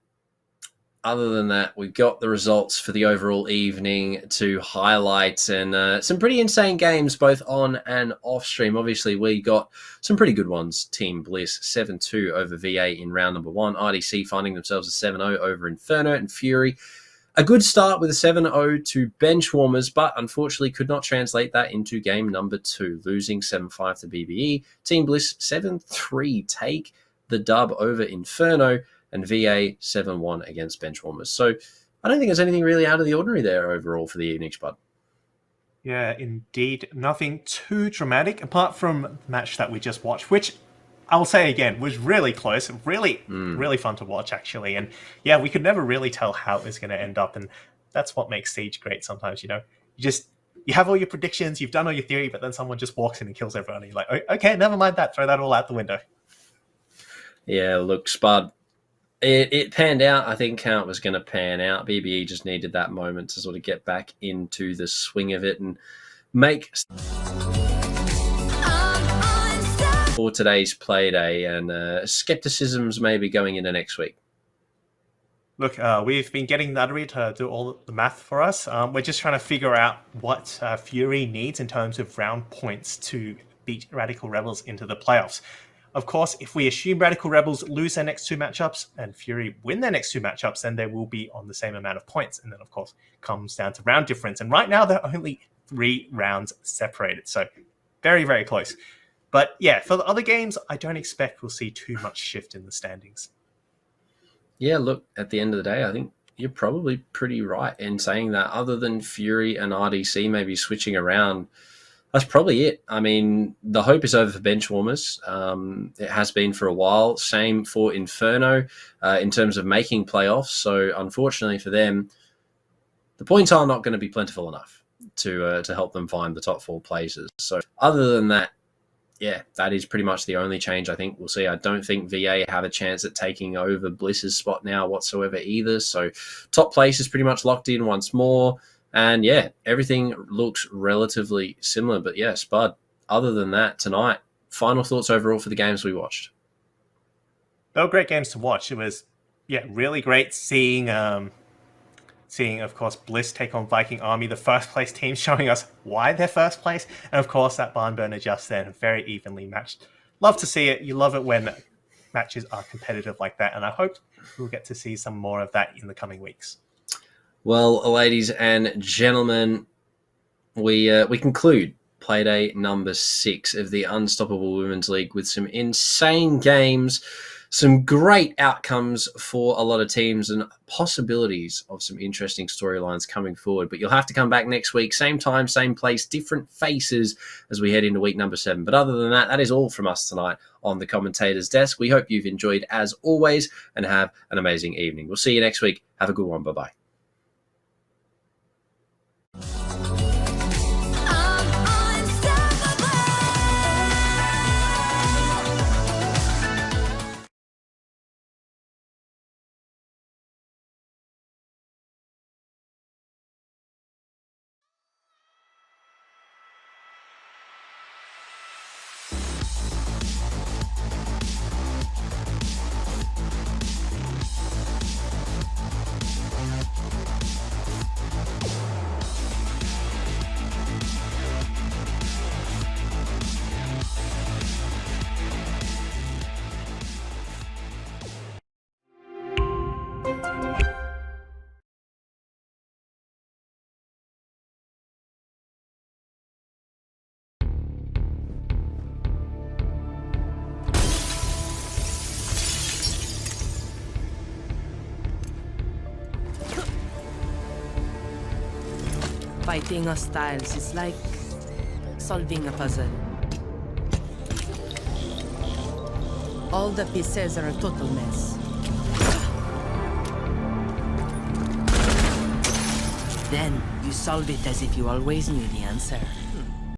we've got the results for the overall evening to highlight, and some pretty insane games both on and off stream. Obviously, we got some pretty good ones. Team Bliss 7-2 over VA in round number 1. RDC finding themselves a 7-0 over Inferno, and Fury a good start with a 7-0 to Benchwarmers, but unfortunately could not translate that into game number 2, losing 7-5 to BBE. Team Bliss 7-3 take the dub over Inferno, and VA 7-1 against Benchwarmers. So I don't think there's anything really out of the ordinary there overall for the evening, Spud. Yeah, indeed. Nothing too dramatic, apart from the match that we just watched, which I'll say again, was really close, really fun to watch, actually. And yeah, we could never really tell how it was going to end up, and that's what makes Siege great sometimes, You have all your predictions, you've done all your theory, but then someone just walks in and kills everyone, and you're like, okay, never mind that, throw that all out the window. Yeah, look, Spud, it panned out, I think, how it was going to pan out. BBE just needed that moment to sort of get back into the swing of it and make for today's play day, and skepticisms maybe going into next week. Look, we've been getting Nuttery to do all the math for us. We're just trying to figure out what Fury needs in terms of round points to beat Radical Rebels into the playoffs. Of course, if we assume Radical Rebels lose their next 2 matchups and Fury win their next 2 matchups, then they will be on the same amount of points. And then, of course, comes down to round difference. And right now, they're only 3 rounds separated. So very, very close. But yeah, for the other games, I don't expect we'll see too much shift in the standings. Yeah, look, at the end of the day, I think you're probably pretty right in saying that. Other than Fury and RDC maybe switching around, that's probably it. I mean, the hope is over for Benchwarmers. It has been for a while. Same for Inferno in terms of making playoffs. So unfortunately for them, the points are not going to be plentiful enough to help them find the top 4 places. So other than that, yeah, that is pretty much the only change I think we'll see. I don't think VA have a chance at taking over Bliss's spot now whatsoever either. So top place is pretty much locked in once more. And yeah, everything looks relatively similar. But yeah, Spud, other than that, tonight, final thoughts overall for the games we watched? They were great games to watch. It was, really great seeing, of course, Bliss take on Viking Army, the first place team, showing us why they're first place. And of course, that barn burner just then, very evenly matched. Love to see it. You love it when matches are competitive like that. And I hope we'll get to see some more of that in the coming weeks. Well, ladies and gentlemen, we conclude Playday number 6 of the Unstoppable Women's League with some insane games, some great outcomes for a lot of teams, and possibilities of some interesting storylines coming forward. But you'll have to come back next week, same time, same place, different faces as we head into week number 7. But other than that, that is all from us tonight on the commentator's desk. We hope you've enjoyed as always and have an amazing evening. We'll see you next week. Have a good one. Bye-bye. Fighting hostiles is like solving a puzzle. All the pieces are a total mess. Then you solve it as if you always knew the answer.